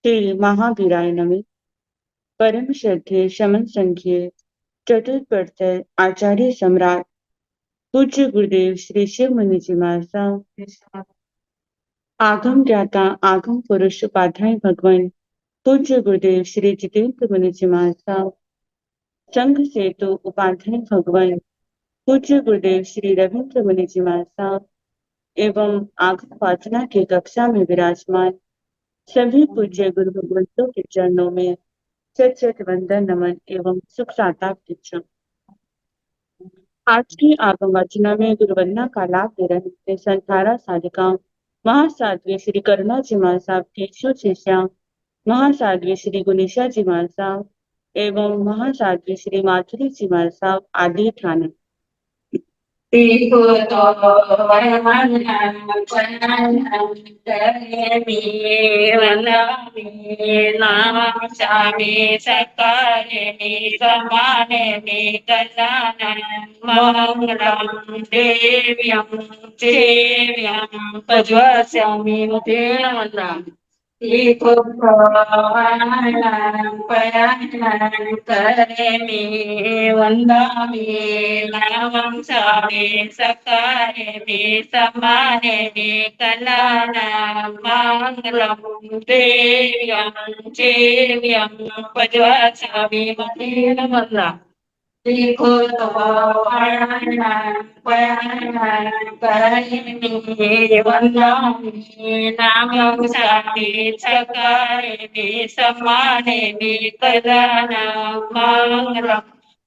श्री महावीराय नमः। परम श्रद्धेय शमन संघीय चतुर्थ आचार्य सम्राट पूज्य गुरुदेव श्री शिव मुनि जी महाराज, आगम ज्ञाता आगम पुरुष उपाध्याय भगवान पूज्य गुरुदेव श्री जितेंद्र मुनि जी महाराज, संघ सेतु उपाध्याय भगवान पूज्य गुरुदेव श्री रविंद्र मुनि जी महाराज एवं आगम वाचना की कक्षा में विराजमान सभी पूज्य गुरु भगवंतों के चरणों में सत सत वंदन नमन एवं सुख शांता दीक्षा। आज की आगम वाचना में गुरुवंदना का लाभ ले रहे थे संतारा साधिका महासाध्वी श्री करुणा जी महाराज साहब की शिष्या महासाध्वी श्री गुणेशा जी महाराज साहब एवं महासाध्वी श्री माधुरी जी महाराज साहब आदि ठाणे। मंगलम देव्यं चेव्यं पज्वास्यामि मुखेन वदामि। करेमि वन्दामि नमंसामि सकारेमि सम्मानेमि कलानां मङ्गलं देव्यं चेव्यं पज्वास्यामि मुखेन वदामि।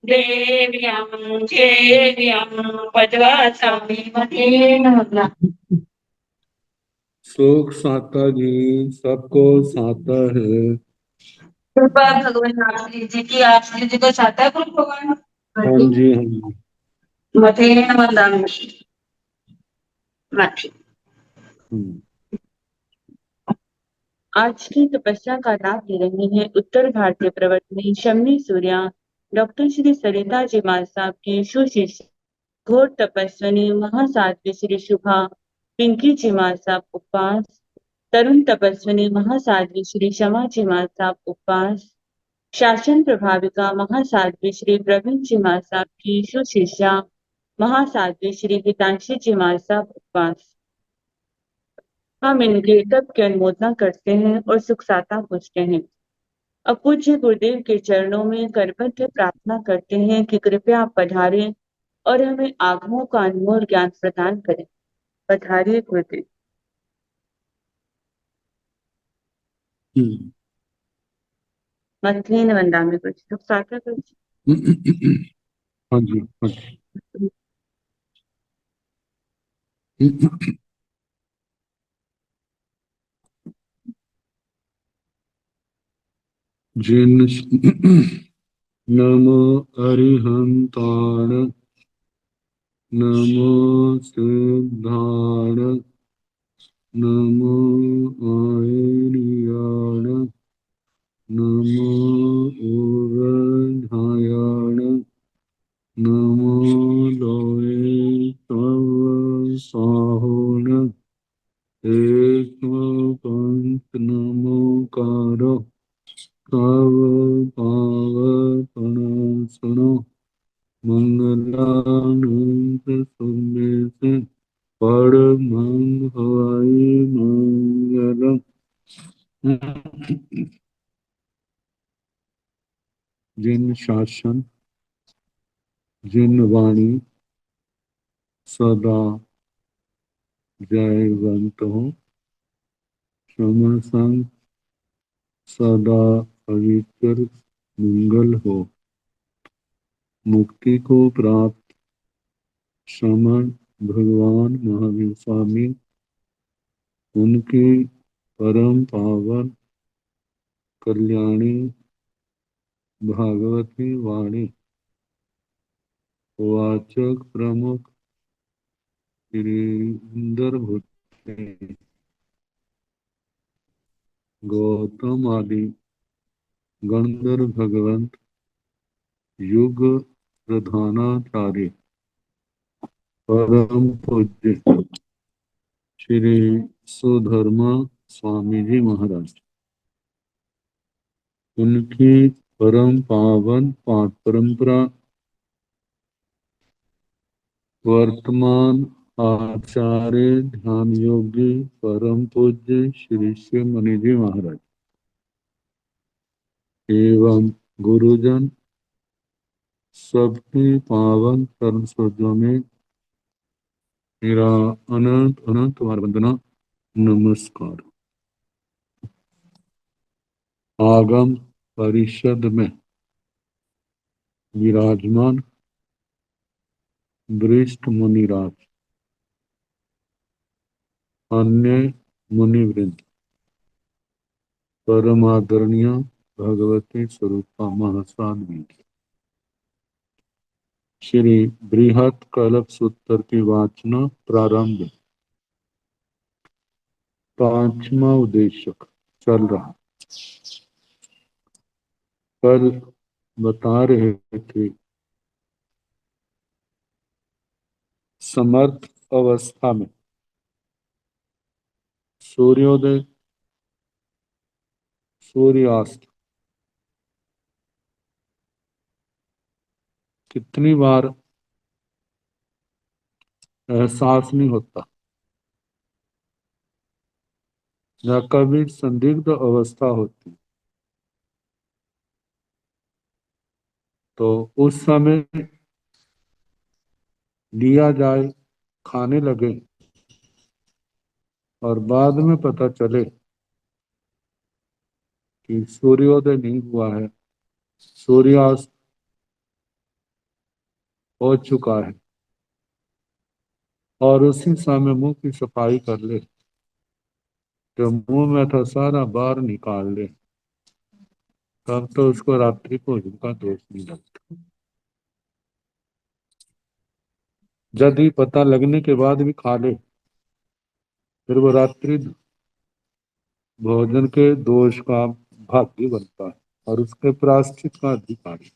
देव्यं चेव्यं पज्वास्यामि मुखेन वदामि। शोक साता जी सबको साता है। कृपा भगवान आप जी की आप जी को साता गुरु भगवान। हाँ जी हाँ जी। मथेन वंदन मथी। आज की तपस्या का लाभ ले रही है उत्तर भारतीय प्रवर्तनी शमनी सूर्या डॉक्टर श्री सरिता जी महाराज साहब की सुशिष्य घोर तपस्विनी महासाध्वी श्री शुभा पिंकी जी महाराज साहब उपवास, तरुण तपस्विनी महासाध्वी श्री शमा जी महाराज साहब उपवास, शासन प्रभाविका महासाध्वी श्री प्रवीण जी महाराज साहब की सुशिष्या महासाध्वी श्री हितांशी जी महाराज साहब उपवास। हम इनके तप की अनुमोदना करते हैं और सुख साता पूछते हैं। अब पूज्य गुरुदेव के चरणों में करबद्ध प्रार्थना करते हैं कि कृपया आप पधारें और हमें आगमों का अनमोल ज्ञान प्रदान करें। पधारिए गुरुदेव। मथेन वंदामि कुछ सुख साता कुछ। हाँ जी हाँ जी। जिन नमो अरिहंताण नमो सिद्धाण नमो आयनियाण नमो ओवधायाण नमो लोये तव साहोन एक पंथ नमोकारो तव पावपण सुनो मंगलानंद सुनने से परमंग हवाई मंगलम। जिन शासन जिन वाणी सदा जयवंत हो समसंग सदा पवित्र मंगल हो मुक्ति को प्राप्त श्रमण भगवान महावीर स्वामी उनकी परम पावन कल्याणी भागवती वाणी वाचक प्रमुख गिरिंदर भट्ट गौतम आदि गणधर भगवंत युग प्रधानाचार्य परम पूज्य श्री सुधर्मा स्वामी जी महाराज उनकी परम पावन पाठ परंपरा वर्तमान आचार्य ध्यान योगी परम पूज्य श्री शिव मुनि जी महाराज एवं गुरुजन सबकी पावन परम श्रद्धा में मेरा अनंत अनंत बार वंदना नमस्कार। आगम परिषद में विराजमान वरिष्ठ मुनिराज, अन्य मुनिवृंद, परमादरणीय भगवती स्वरूपा महासाध्वी, श्री बृहत कल्प सूत्र की वाचना प्रारंभ। पांचवा उद्देशक चल रहा। कल बता रहे थे समर्थ अवस्था में सूर्योदय सूर्यास्त कितनी बार एहसास नहीं होता, या कभी संदिग्ध अवस्था होती, तो उस समय लिया जाए, खाने लगे और बाद में पता चले कि सूर्योदय नहीं हुआ है, सूर्यास्त हो चुका है, और उसी समय मुंह की सफाई कर ले, तो मुंह में था सारा बाहर निकाल ले, तब तो उसको रात्रि भोजन का दोष नहीं लगता। यदि पता लगने के बाद भी खा ले, फिर वो रात्रि भोजन के दोष का भागी बनता है और उसके प्रायश्चित का अधिकारी।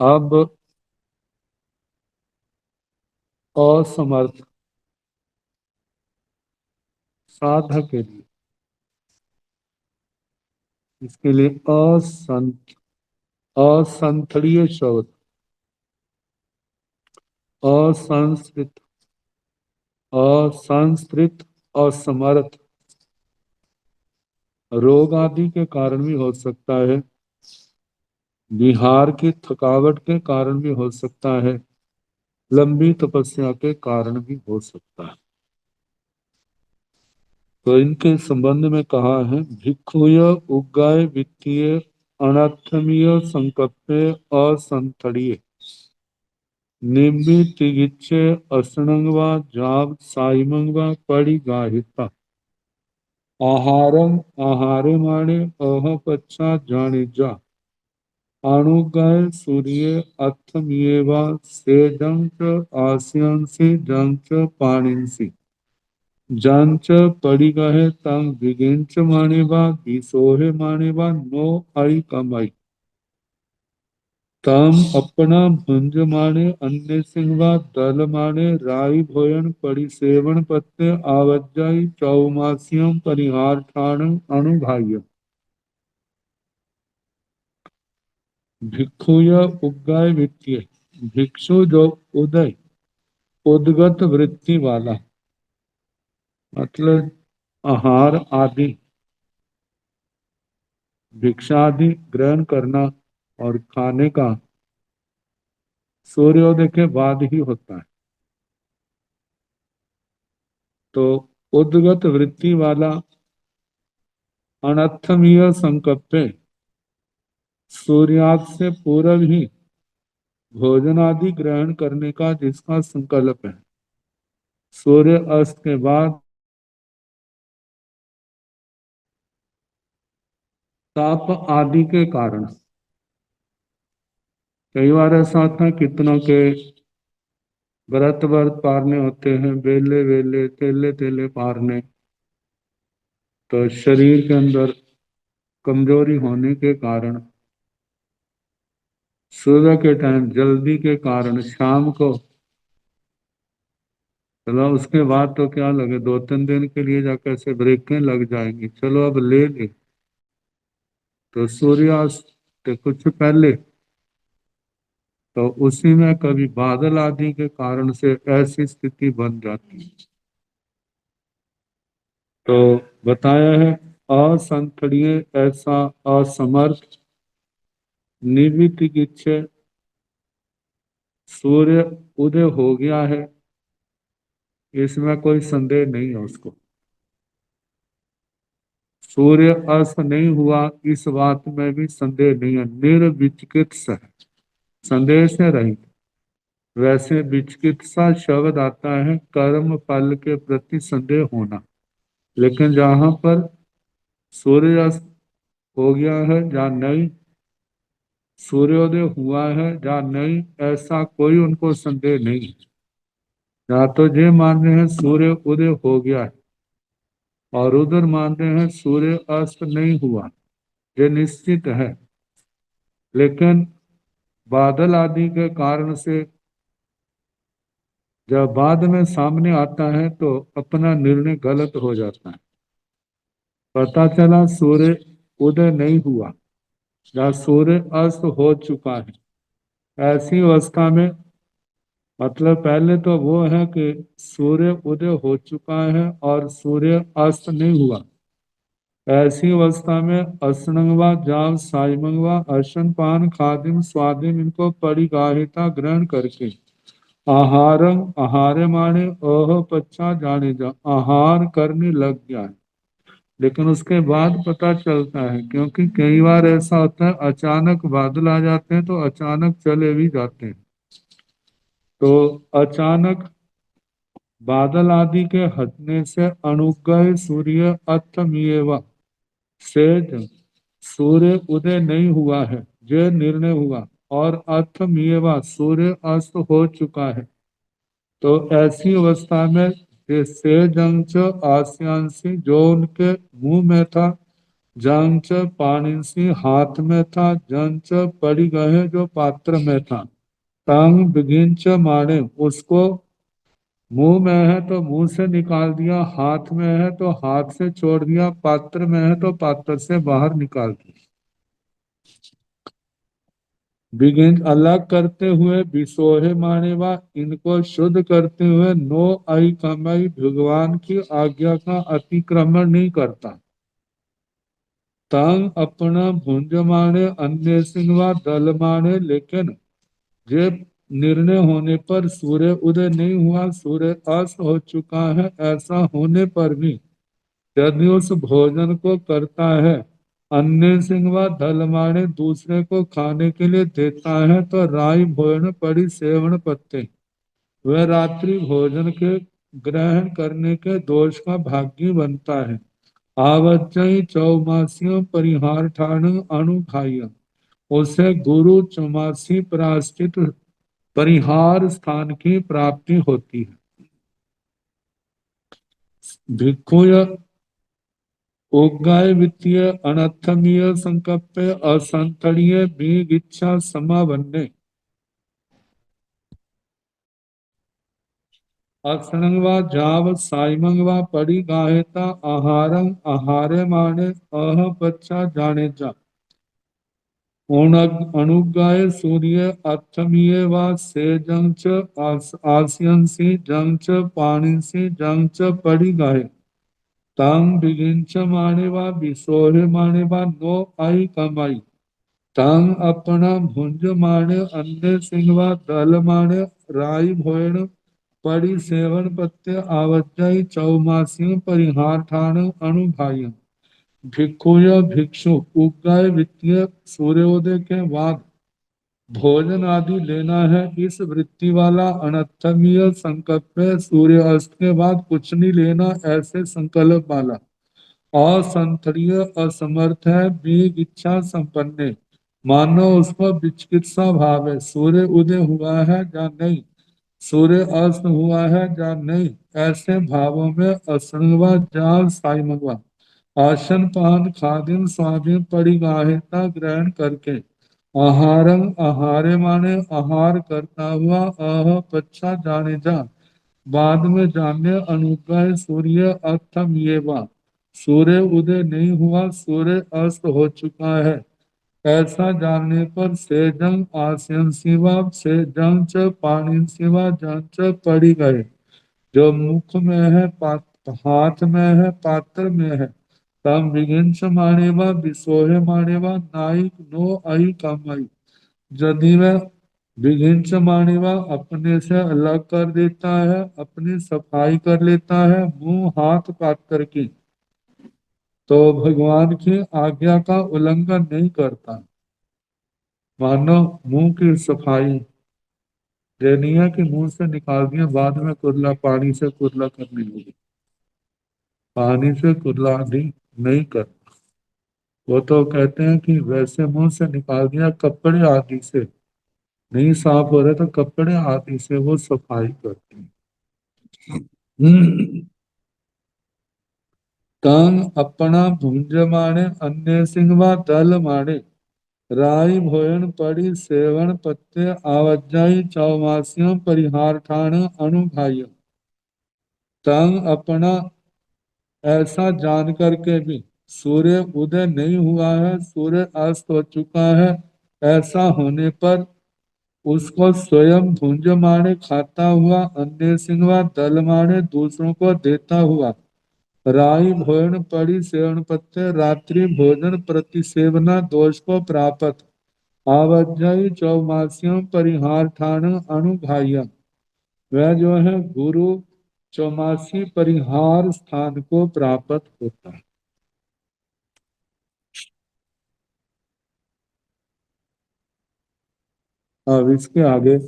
अब असमर्थ साधक के लिए इसके लिए असंतड़ीय शब्द, असंस्कृत, असंस्कृत, असमर्थ रोग आदि के कारण भी हो सकता है, बिहार की थकावट के कारण भी हो सकता है, लंबी तपस्या के कारण भी हो सकता है। तो इनके संबंध में कहा है भिक्षुय उगाय वित्तीय अनाथमीय संकप्पे असंतड़ीय निम्बितिगिच्चे असनंगवा जाव साइमंगवा परिगाहिता आहारम आहारे माणे अह पच्चा जाने जा अनुगाय सूर्य अथमिएवा सेदंच आस्यांसि जंच पाणिंसि जंच परिगहे तंग विगिंच माने बा विसोहे माने बा नो आई कमाई तम अपना भुंज माने अन्य सिंहवा दल माने राई भोयन परिसेवन पत्ते आवज्जाई चौमासियम परिहार ठाण अणुभाय भिक्षुय उगाय वित्तीय भिक्षु जो उदय उद्गत वृत्ति वाला, मतलब आहार आदि भिक्षा आदि ग्रहण करना और खाने का सूर्योदय के बाद ही होता है। तो उद्गत वृत्ति वाला अनर्थमीय संकल्प सूर्यास्त से पूर्व ही भोजन आदि ग्रहण करने का जिसका संकल्प है, सूर्य अस्त के बाद ताप आदि के कारण, कई बार ऐसा होता है कितनों के व्रत व्रत पारने होते हैं, बेले वेले तेले तेले पारने, तो शरीर के अंदर कमजोरी होने के कारण सुबह के टाइम जल्दी के कारण शाम को चलो उसके बाद तो क्या लगे, 2-3 दिन के लिए जाकर ऐसे ब्रेकें लग जाएंगी, चलो अब ले ले। तो सूर्यास्त के कुछ पहले तो उसी में कभी बादल आदि के कारण से ऐसी स्थिति बन जाती है। तो बताया है, असंतड़िय ऐसा असमर्थ निर्विचिकित्सीय सूर्य उदय हो गया है, इसमें कोई संदेह नहीं है उसको। सूर्य अस्त नहीं हुआ इस बात में भी संदेह नहीं है, निर्विचिकित्स है, संदेह से रहित। वैसे विचिकित्सा शब्द आता है कर्म फल के प्रति संदेह होना, लेकिन जहां पर सूर्यास्त हो गया है या नहीं, सूर्योदय हुआ है या नहीं, ऐसा कोई उनको संदेह नहीं है। या तो ये मान रहे हैं सूर्य उदय हो गया है, और उधर मान रहे हैं सूर्य अस्त नहीं हुआ, ये निश्चित है। लेकिन बादल आदि के कारण से जब बाद में सामने आता है तो अपना निर्णय गलत हो जाता है। पता चला सूर्य उदय नहीं हुआ या सूर्य अस्त हो चुका है, ऐसी अवस्था में मतलब पहले तो वो है कि सूर्य उदय हो चुका है और सूर्य अस्त नहीं हुआ। ऐसी अवस्था में असनंगवा जाव साइमंगवा अशन पान खादिम स्वादिम इनको परिगाहिता ग्रहण करके आहारम आहारे माने ओह पच्चा जाने जा, आहार करने लग गया है। लेकिन उसके बाद पता चलता है, क्योंकि कई बार ऐसा होता है अचानक बादल आ जाते हैं तो अचानक चले भी जाते हैं। तो अचानक बादल आदि के हटने से अनुग्रह सूर्य अस्तमेव से सूर्य उदय नहीं हुआ है, ये निर्णय हुआ, और अस्तमेव सूर्य अस्त हो चुका है। तो ऐसी अवस्था में ये से जंच आस्यांसी जो उनके मुंह में था, जंच पानिसी हाथ में था, जंच पड़ी गए जो पात्र में था, तंग बिगिंच माने उसको मुंह में है तो मुंह से निकाल दिया, हाथ में है तो हाथ से छोड़ दिया, पात्र में है तो पात्र से बाहर निकाल दिया। बिगिन अलग करते हुए बिसोहे माने वा इनको शुद्ध करते हुए नो आई कमाई भगवान की आज्ञा का अतिक्रमण नहीं करता। तंग अपना भुंज माने अन्य सिंहवा दल माने, लेकिन ये निर्णय होने पर सूर्य उदय नहीं हुआ, सूर्य अस्त हो चुका है, ऐसा होने पर भी यदि उस भोजन को करता है, अन्य सिंहवा दल माने दूसरे को खाने के लिए देता है, तो राई भोजन पड़ी सेवन पत्ते वह रात्रि भोजन के ग्रहण करने के दोष का भागी बनता है। आवज्जय चौमासियों परिहार ठाण अणुखाय, उसे गुरु चौमासी प्राश्चित परिहार स्थान की प्राप्ति होती है। भिक्खु उगाय वित्तीय अनर्थमीय संकल्प असंतड़ीय बीग इच्छा समावन्ने असनंगवा जाव साइमंगवा पड़ी गाहेता आहारं आहारे माने अह बच्चा जाने जा अनुगाय सूर्य अर्थमीय व से जंच आस्यंसी जंच पाणिसी जंच पड़ी गाहे तंग बिगिंच माने वा बिसोहे माने वा नो आई कमाई तंग अपना भुंज माने अन्य सिंहवा दल माने राई भोयण पड़ी सेवन पत्ते आवज्जय चौमासियों परिहार ठाण अणुभाई भिक्षुय भिक्षु उगाय वित्तीय सूर्योदय के बाद भोजन आदि लेना है, इस वृत्ति वाला अनर्थमीय संकल्प है। सूर्य अस्त के बाद कुछ नहीं लेना, ऐसे संकल्प वाला असंतरीय असमर्थ है, बीग इच्छा संपन्न, मानो उसको विचिकित्सा भाव है, सूर्य उदय हुआ है या नहीं, सूर्य अस्त हुआ है या नहीं, ऐसे भावों में असंगवा जाल साइमंगवा आसन पान खादिम स्वादिम परिगाहिता ग्रहण करके आहारं आहारे माने आहार करता हुआ अह पच्छा जाने जा बाद में जाने अनुग्रह सूर्य अस्तम ये वा, सूर्य उदय नहीं हुआ, सूर्य अस्त हो चुका है, ऐसा जानने पर सेजं आस्यं शिवा सेजं च पाणि शिवा जं च पड़ी गए। जो मुख में है हाथ में है पात्र में है, तम विगिंच मानेवा विसोहे मानेवा नाइक नो आई कमाई। यदि वह विघिंच मानेवा अपने से अलग कर देता है, अपनी सफाई कर लेता है मुंह हाथ पात्र की, तो भगवान की आज्ञा का उल्लंघन नहीं करता। मानो मुंह की सफाई देनी है कि मुंह से निकाल दिया, बाद में कुर्ला पानी से कुर्ला करने लगे, पानी से कुर्ला नहीं कर। वो तो कहते हैं कि वैसे मुंह से निकाल दिया, कपड़े आदि से नहीं साफ हो रहे तो कपड़े आदि से वो सफाई करते हैं। तंग अपना भुंज माने अन्य सिंहवा दल माने, राई भोयन पड़ी सेवन पत्ते आवजाई चौमासियों परिहार ठाण अनुभाई। तंग अपना ऐसा जान करके भी सूर्य उदय नहीं हुआ है, सूर्य अस्त हो चुका है, ऐसा होने पर उसको स्वयं भुंज माने खाता हुआ, अन्य सिंहवा दल माने दूसरों को देता हुआ, राई भोजन पड़ी सेवन पत्ते रात्रि भोजन प्रति सेवना दोष को प्राप्त, आवाजाई चौमासियों परिहार ठाण अणुघाया। वह जो है गुरु चौमासी परिहार स्थान को प्राप्त होता है। अब इसके आगे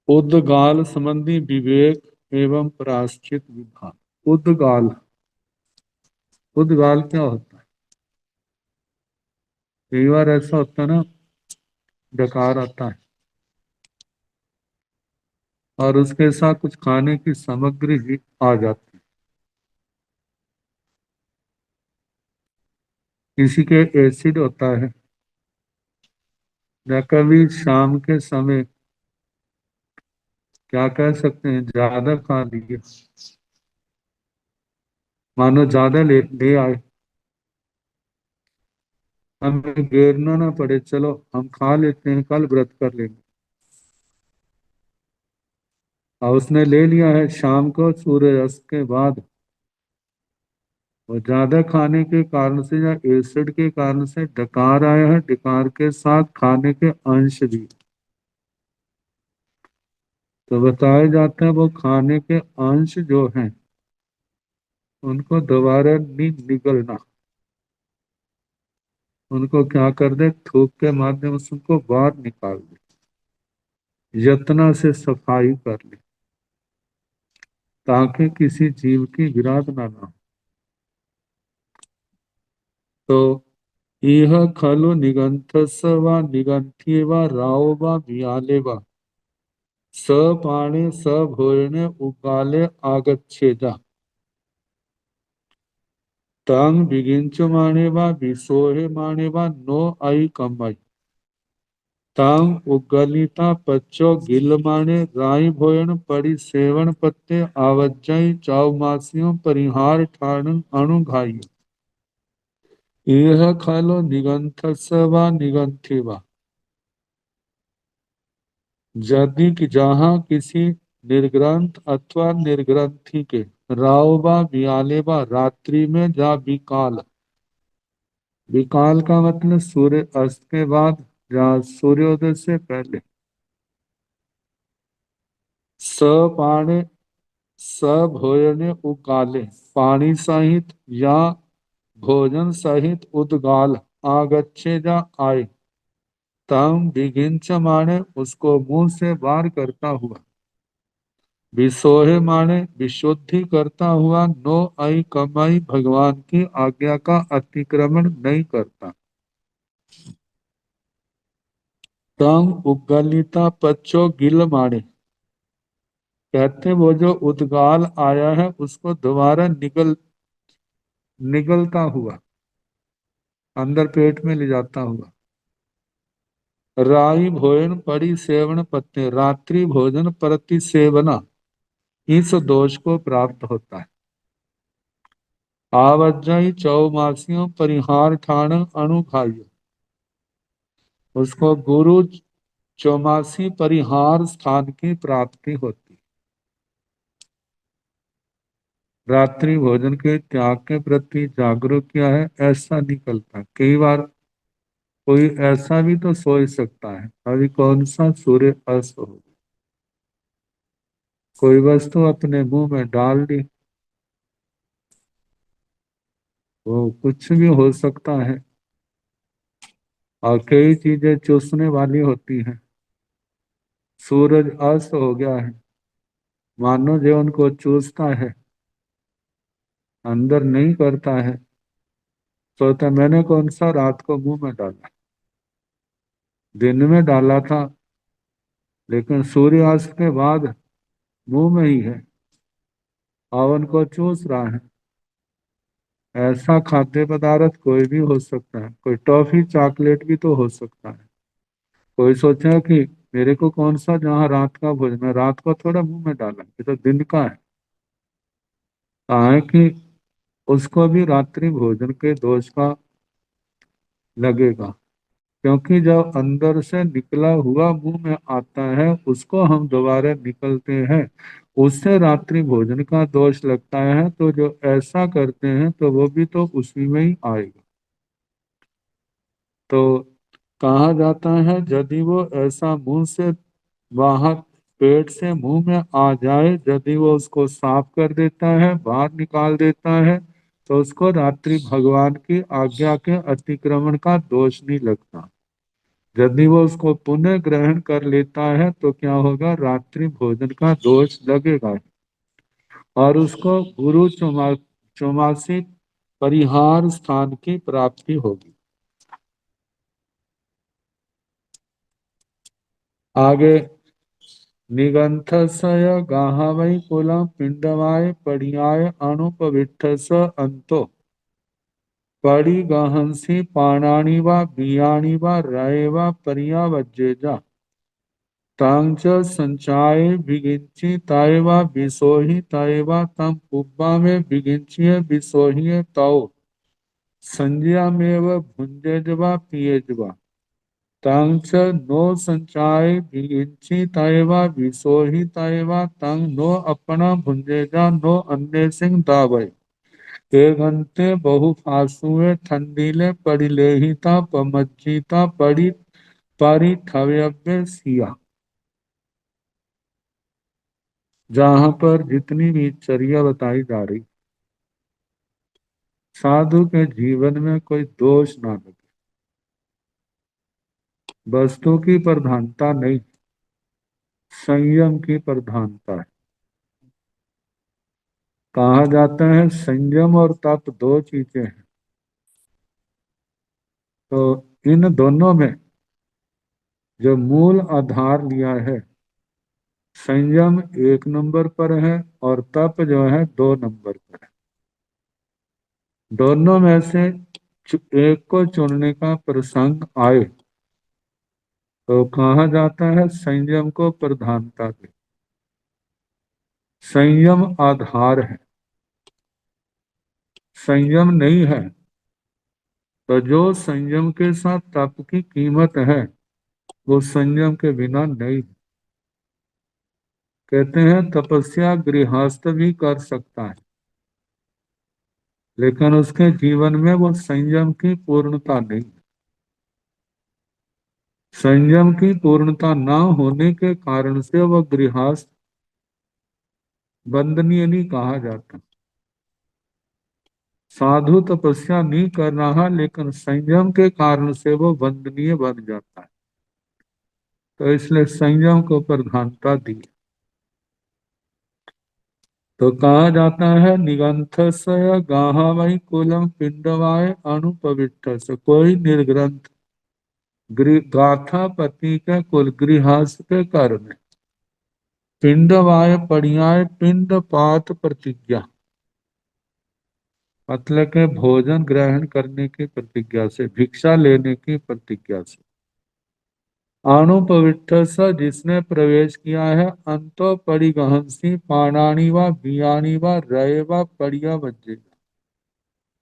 उद्गाल संबंधी विवेक एवं प्रायश्चित विधान। उद्गाल, उद्गाल क्या होता है? कई बार ऐसा होता है ना, डकार आता है और उसके साथ कुछ खाने की सामग्री भी आ जाती है। किसी के एसिड होता है, या कभी शाम के समय क्या कह सकते हैं, ज्यादा खा लिए, मानो ज्यादा ले आए, हमें गिरना ना पड़े, चलो हम खा लेते हैं, कल व्रत कर लेंगे, और उसने ले लिया है शाम को सूर्यास्त के बाद, और ज्यादा खाने के कारण से या एसिड के कारण से डकार आया है, डकार के साथ खाने के अंश भी, तो बताए जाते हैं वो खाने के अंश जो हैं उनको दोबारा नहीं निगलना, उनको क्या कर दे, थूक के माध्यम से उनको बाहर निकाल दे, यत्न से सफाई कर ले, ताकि किसी जीव की विराधना ना हो। तो इह खलु निगंथस व निगंथ्ये व राव व वियाले व स पाणे स भोजने उकाले आगच्छेदा, तंग बिगिंच माने व विसोहे माने व नो आई कमाई। तंग उगलिता पच्चो गिल माने राई भोजन पड़ी सेवन पत्ते आवज्जई चौमासियों परिहार ठाण अणुघाई। यह खलो निगंथस व निगंथी व, यदि कि जहाँ किसी निर्ग्रंथ अथवा निर्ग्रंथि के राव व वियाले व रात्रि में जा विकाल, विकाल का मतलब सूर्य अस्त के बाद या सूर्योदय से पहले, स पाणे स भोजने उकाले पानी सहित या भोजन सहित उद्गाल आगच्छे जा आए, तम विगिंच माने उसको मुंह से बाहर करता हुआ, विसोहे माने विशुद्धि करता हुआ, नो आई कमाई भगवान की आज्ञा का अतिक्रमण नहीं करता। तम उगलिता पच्चो गिल माने कहते हैं वो जो उद्गाल आया है उसको दोबारा निगलता हुआ अंदर पेट में ले जाता हुआ। राई भोजन परि सेवन पत्ते, रात्रि भोजन प्रति सेवना इस दोष को प्राप्त होता है। आवज्जई चौमासियों परिहार ठाण अणुखाइयो, उसको गुरु चौमासी परिहार स्थान की प्राप्ति होती। रात्रि भोजन के त्याग के प्रति जागरूक किया है ऐसा निकलता। कई बार कोई ऐसा भी तो सोच सकता है अभी कौन सा सूर्य अस्त हो, कोई वस्तु अपने मुंह में डाल दी, वो कुछ भी हो सकता है। और कई चीजें चूसने वाली होती हैं। सूरज अस्त हो गया है, मानो जो उनको चूसता है अंदर नहीं करता है, सोचता मैंने कौन सा रात को मुंह में डाला, दिन में डाला था लेकिन सूर्यास्त के बाद मुंह में ही है और उनको चूस रहा है। ऐसा खाद्य पदार्थ कोई भी हो सकता है, कोई टॉफी चॉकलेट भी तो हो सकता है। कोई सोचा कि मेरे को कौन सा जहाँ रात का भोजन, मैं रात को थोड़ा मुंह में डाला, ये तो दिन का है। कहा है कि उसको भी रात्रि भोजन के दोष का लगेगा, क्योंकि जब अंदर से निकला हुआ मुंह में आता है उसको हम दोबारा निकलते हैं, उससे रात्रि भोजन का दोष लगता है। तो जो ऐसा करते हैं तो वो भी तो उसी में ही आएगा। तो कहा जाता है यदि वो ऐसा मुंह से बाहर पेट से मुंह में आ जाए, यदि वो उसको साफ कर देता है, बाहर निकाल देता है, तो उसको रात्रि भगवान की आज्ञा के अतिक्रमण का दोष नहीं लगता। यदि वो उसको पुनः ग्रहण कर लेता है तो क्या होगा, रात्रि भोजन का दोष लगेगा और उसको गुरु चौमासी परिहार स्थान की प्राप्ति होगी। आगे निगंथस्य गाहवै कुलम पिंडवाय पढ़ियाय अणुपविट्ठस अंतो परिगहंसि पाणानि वा बियाणि वा रये वा पर्यावज्जेजा तां च संचाये विगिंची ताएवा विसोहि ताएवा तम पुब्बा में विगिंचिये विसोहिये ताओ संज्ञामेव भुंजेजवा पियेजवा तां च नो संचाय विगिंची ताएवा विसोहि ताएवा तां नो अपना भुंजेजा नो अन्य सिंह दावै ते घंटे बहु फासुए ठंडीले पड़ी लेहिता पमज्जीता पड़ी पारी ठव्यव्य सिया। जहां पर जितनी भी चर्या बताई जा रही, साधु के जीवन में कोई दोष ना लगे, वस्तु की प्रधानता नहीं, संयम की प्रधानता है। कहा जाता है संयम और तप दो चीजें हैं, तो इन दोनों में जो मूल आधार लिया है, संयम 1 नंबर पर है और तप जो है 2 नंबर पर है। दोनों में से एक को चुनने का प्रसंग आए तो कहा जाता है संयम को प्रधानता दे। संयम आधार है, संयम नहीं है तो जो संयम के साथ तप की कीमत है वो संयम के बिना नहीं। कहते हैं तपस्या गृहस्थ भी कर सकता है लेकिन उसके जीवन में वो संयम की पूर्णता नहीं। संयम की पूर्णता न होने के कारण से वह गृहस्थ वंदनीय नहीं कहा जाता। साधु तपस्या नहीं कर रहा लेकिन संयम के कारण से वो वंदनीय बन जाता है, तो इसलिए संयम को प्रधानता दी। तो कहा जाता है निगंथस्य गाहावै कुलम पिंडवाय अणुपविट्ठस्य, कोई निर्ग्रंथ गाथा पति के कुल गृहस्थ के कर्म पिंडवाय पर्याय पिंड पात प्रतिज्ञा, मतलब के भोजन ग्रहण करने की प्रतिज्ञा से, भिक्षा लेने की प्रतिज्ञा से। अणुपवित्र स, जिसने प्रवेश किया है, अंतो परिगहंसी पाणानि व बियानि व रये व पर्यावज्य,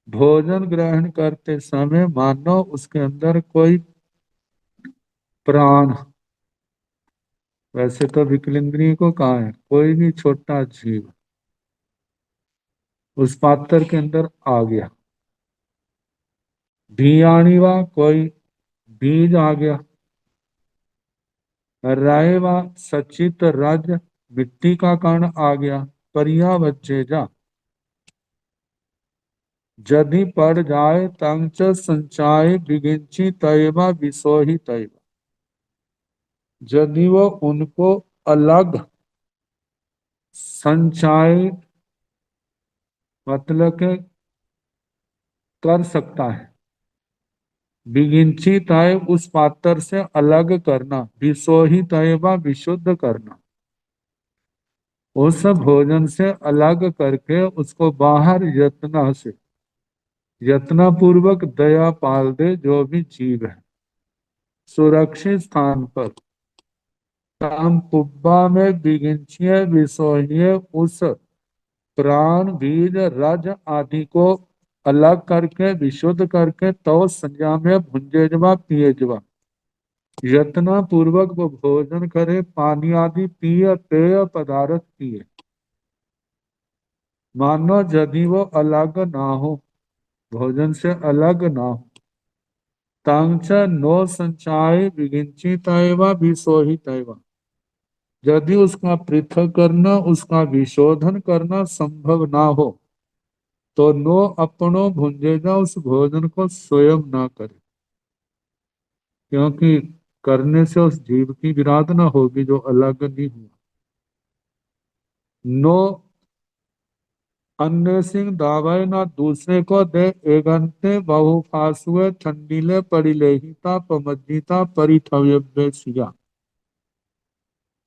भोजन ग्रहण करते समय मानो उसके अंदर कोई प्राण, वैसे तो विकलिंद्री को कहा है, कोई भी छोटा जीव उस पात्र के अंदर आ गया। बियानि व, कोई बीज आ गया। राय व, सचित रज, मिट्टी का कण आ गया। पर्यावज्जेजा, यदि पड़ जाए तंच संचाय विगिंची तयवा विसोही तयवा, यदि वो उनको अलग संचाय, मतलब के कर सकता है। विगिंची तय, उस पात्र से अलग करना। विसोही तयवा, विशुद्ध करना। उस भोजन से अलग करके उसको बाहर यत्न पूर्वक दया पाल दे जो भी जीव है, सुरक्षित स्थान पर। काम पुब्बा में विगिंचिय विसोहिय, उस प्राण बीज रज आदि को अलग करके विशुद्ध करके तो संज्ञा में भुंजेजवा पिएजवा, यत्न पूर्वक वो भोजन करे, पानी आदि पिए, पेय पदार्थ पिए। मानो यदि वो अलग ना हो, भोजन से अलग ना हो। तांच नो संचाय विगिंची तयवा विसोही तयवा, यदि उसका पृथक करना, उसका विशोधन करना संभव ना हो, तो नो अपनो भुंजेगा, उस भोजन को स्वयं ना करे, क्योंकि करने से उस जीव की विराध ना होगी जो अलग नहीं हुआ। नो अन्य सिंह दावे, ना दूसरे को दे, एगंते बहुफासुए ठंडीले परिलेहिता पमज्जिता परिथव्य सिया,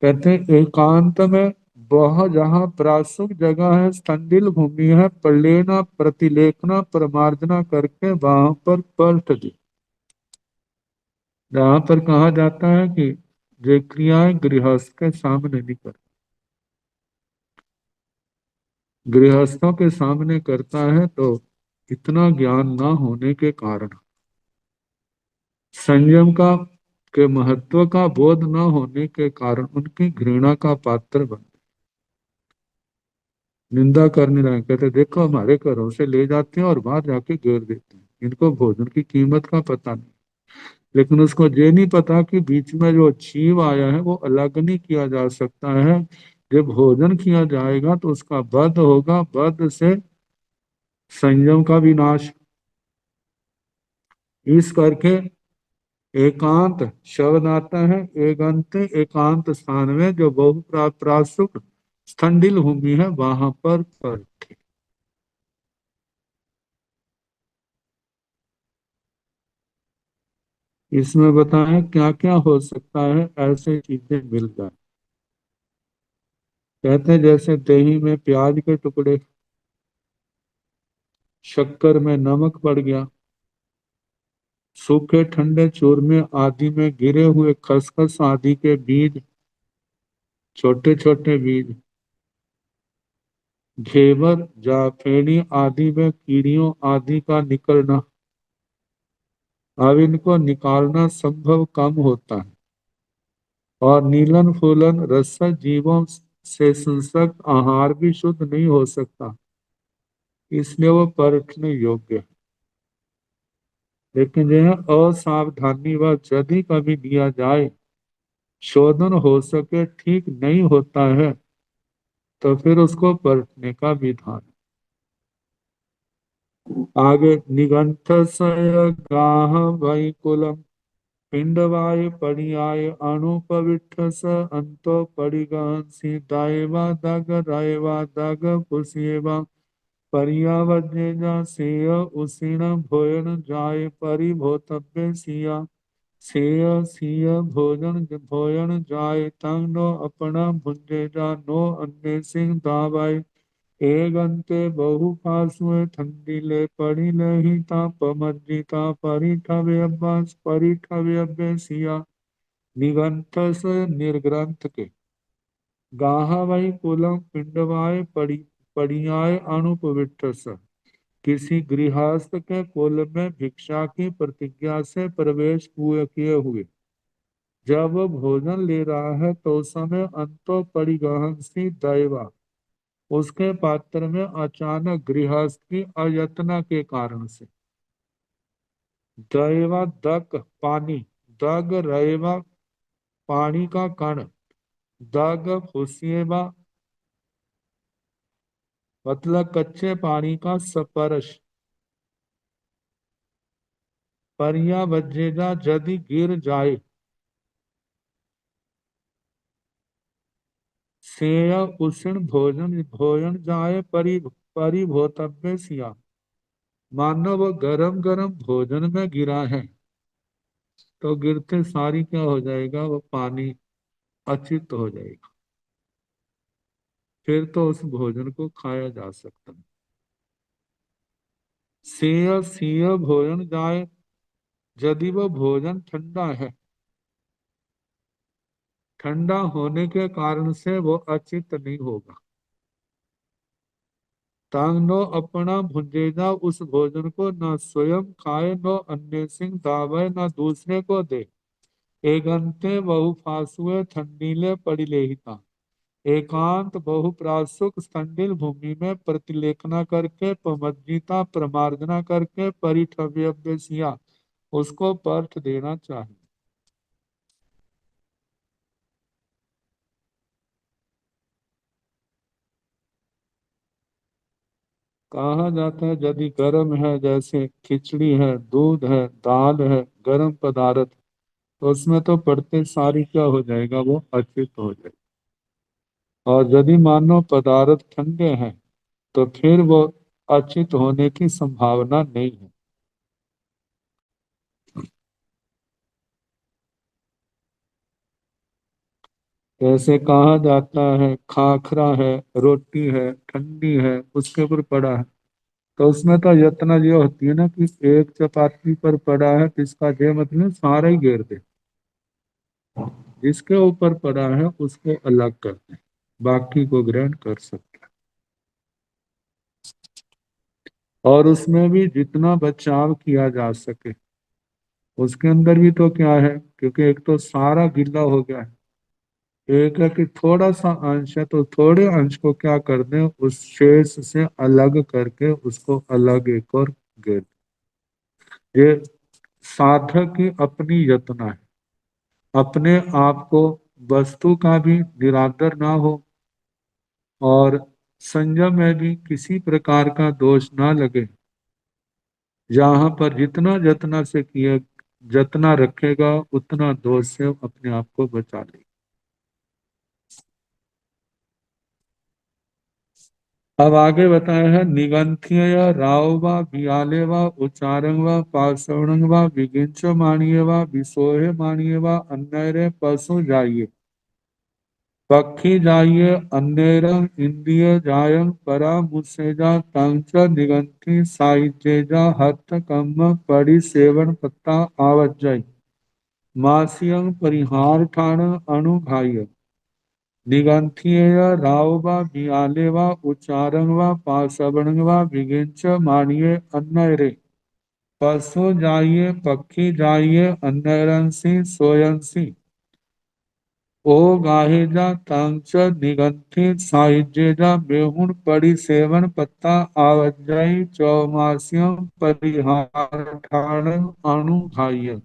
कहते एकांत में वह जहाँ प्रासुक जगह है, ठंडिल भूमि है, प्रलेना प्रतिलेखना परमार्जना करके वहां पर पलट दे। जहां पर कहा जाता है कि ये क्रियाएं गृहस्थ के सामने नहीं कर, गृहस्थों के सामने करता है तो इतना ज्ञान ना होने के कारण, संयम का के महत्व का बोध न होने के कारण उनकी घृणा का पात्र बन, निंदा करने लगे। कहते देखो हमारे घरों से ले जाते हैं और बाहर जाके गिर देते हैं, इनको भोजन की कीमत का पता नहीं। लेकिन उसको ये नहीं पता कि बीच में जो जीव आया है वो अलग नहीं किया जा सकता है। जब भोजन किया जाएगा तो उसका वध होगा, वध से संयम का विनाश। इस करके एकांत शब्द आता है, एकांत एकांत स्थान में जो बहु प्रासुक स्थंडिल भूमि है वहां पर बैठे। इसमें बताएं क्या क्या हो सकता है ऐसे चीजें मिल जाए। कहते हैं जैसे दही में प्याज के टुकड़े, शक्कर में नमक पड़ गया, सूखे ठंडे चूरमे आदि में गिरे हुए खसखस आदि के बीज, छोटे छोटे बीज, घेवर जाफेनी आदि में कीड़ियों आदि का निकलना। अब इनको निकालना संभव कम होता है, और नीलन फूलन रसद जीवों से संसर्ग आहार भी शुद्ध नहीं हो सकता, इसलिए वो परखने योग्य है। लेकिन यह असावधानी व यदि कभी दिया जाए, शोधन हो सके ठीक नहीं होता है, तो फिर उसको परखने का विधान। आगे निगंठ गाह वैकुलम पिंडवाय पर्याय अणुपविठ स अंतो परिगहंसी दायवा दग रायवा दग पुष्यवा पर्यावज्ञा सेय उसीण भोयन जाय परिभोतव्य सिया सेय सिय भोजन भोजन जाय तंग नो अपना भुंजे जा नो अन्य सिंह दावाय एगंते बहु पासुए ठंडी ले पड़ी लही ता पमज्जिता परिठवे अब्बास परिठवे अब्बे सिया निगंत से निर्ग्रंथ के गाहा वही कुलम पिंडवाय पड़ियाय अनुपवित्र स किसी गृहस्थ के कुल में भिक्षा की प्रतिज्ञा से प्रवेश हुए किए हुए जब वो भोजन ले रहा है तो उस समय अंतो परिगहन सी दैवा उसके पात्र में अचानक गृहस्थ की अयत्ना के कारण से दैवा दक पानी दग रेवा पानी का कण दग फुसिएबा मतलब कच्चे पानी का स्पर्श परिया बजेगा यदि गिर जाए सेय उष्ण भोजन भोजन जाए परिभोतव्य सिया मानो वो गरम गरम भोजन में गिरा है तो गिरते सारी क्या हो जाएगा वो पानी अचित हो जाएगा फिर तो उस भोजन को खाया जा सकता है सेय सिय भोजन जाए यदि वो भोजन ठंडा है ठंडा होने के कारण से वो अचित नहीं होगा तांग नो अपना भुंजेगा उस भोजन को न स्वयं खाए न अन्य सिंह दावे न दूसरे को दे एगंते बहु फासुए ठंडीले पड़िलेहिता एकांत बहुप्रासुक संडिल भूमि में प्रतिलेखना करके पमज्जिता प्रमार्जना करके परिठव्यसिया उसको पर्थ देना चाहिए। कहा जाता है यदि गर्म है जैसे खिचड़ी है दूध है दाल है गर्म पदार्थ तो उसमें तो पड़ते सारी क्या हो जाएगा वो अचित हो जाएगा और यदि मानो पदार्थ ठंडे हैं तो फिर वो अचित होने की संभावना नहीं है। जैसे कहा जाता है खाखरा है रोटी है ठंडी है उसके ऊपर पड़ा है तो उसमें तो यत्न ये होती है ना कि एक चपाती पर पड़ा है तो इसका ये मतलब सारा ही घेर दे जिसके ऊपर पड़ा है उसको अलग कर दे बाकी को ग्रहण कर सकते हैं और उसमें भी जितना बचाव किया जा सके उसके अंदर भी तो क्या है क्योंकि एक तो सारा गीला हो गया है एक है कि थोड़ा सा अंश है तो थोड़े अंश को क्या कर दें उस शेष से अलग करके उसको अलग एक और गिर ये साधक की अपनी यत्न है अपने आप को वस्तु का भी निरादर ना हो और संयम में भी किसी प्रकार का दोष ना लगे जहां पर जितना जतना से किए जतना रखेगा उतना दोष से अपने आप को बचा ले। अब आगे बताया है निगंथ्य राव व बियाले व उच्चारण व पार्श्वण व विगिंच मानिए व विसोहे मानिए व अन्यरे पशु जाइए पक्षी जाइए अन्यरम इंद्रिय जायं परा मुसेजा तंच निगंथि साइजेजा हत कम परि सेवन पत्ता आवज्जय मासियं परिहार ठाण अणुघाय निगंथिय राव व बियाले व उच्चारण व पासवण व विगिंच मानिए अन्नयरे पशु जाइए पक्षी जाइए अन्नयरंसी सोयंसी ओ गाहेजा तांच निगंथि साहिजेजा बेहुन पड़ी सेवन पत्ता आवजाई चौमासियों परिहार ठाण अणु घाय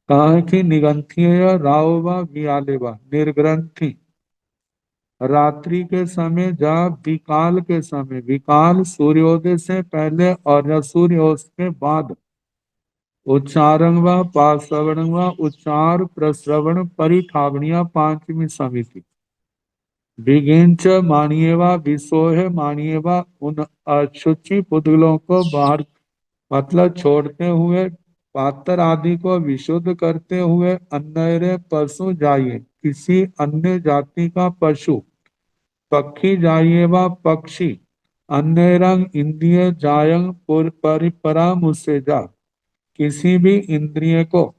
कहा कि निगंथिय राव बियालेवा निर्ग्रंथि रात्रि के समय जा विकाल के समय विकाल सूर्योदय से पहले और या सूर्योदय के बाद उच्चारण व पाश्रवण व उच्चार प्रश्रवण परिठावनिया पांचवी समिति विगिंच मानिए व विसोह मानिए व उन अशुचि पुद्गलों को बाहर मतलब छोड़ते हुए पात्र आदि को विशुद्ध करते हुए अन्यरे पशु जाइए, किसी अन्य जाति का पशु, पक्षी जाइए व पक्षी, अन्य रंग इंद्रिय जायंग परिपरा मुझसे जा, किसी भी इंद्रिय को,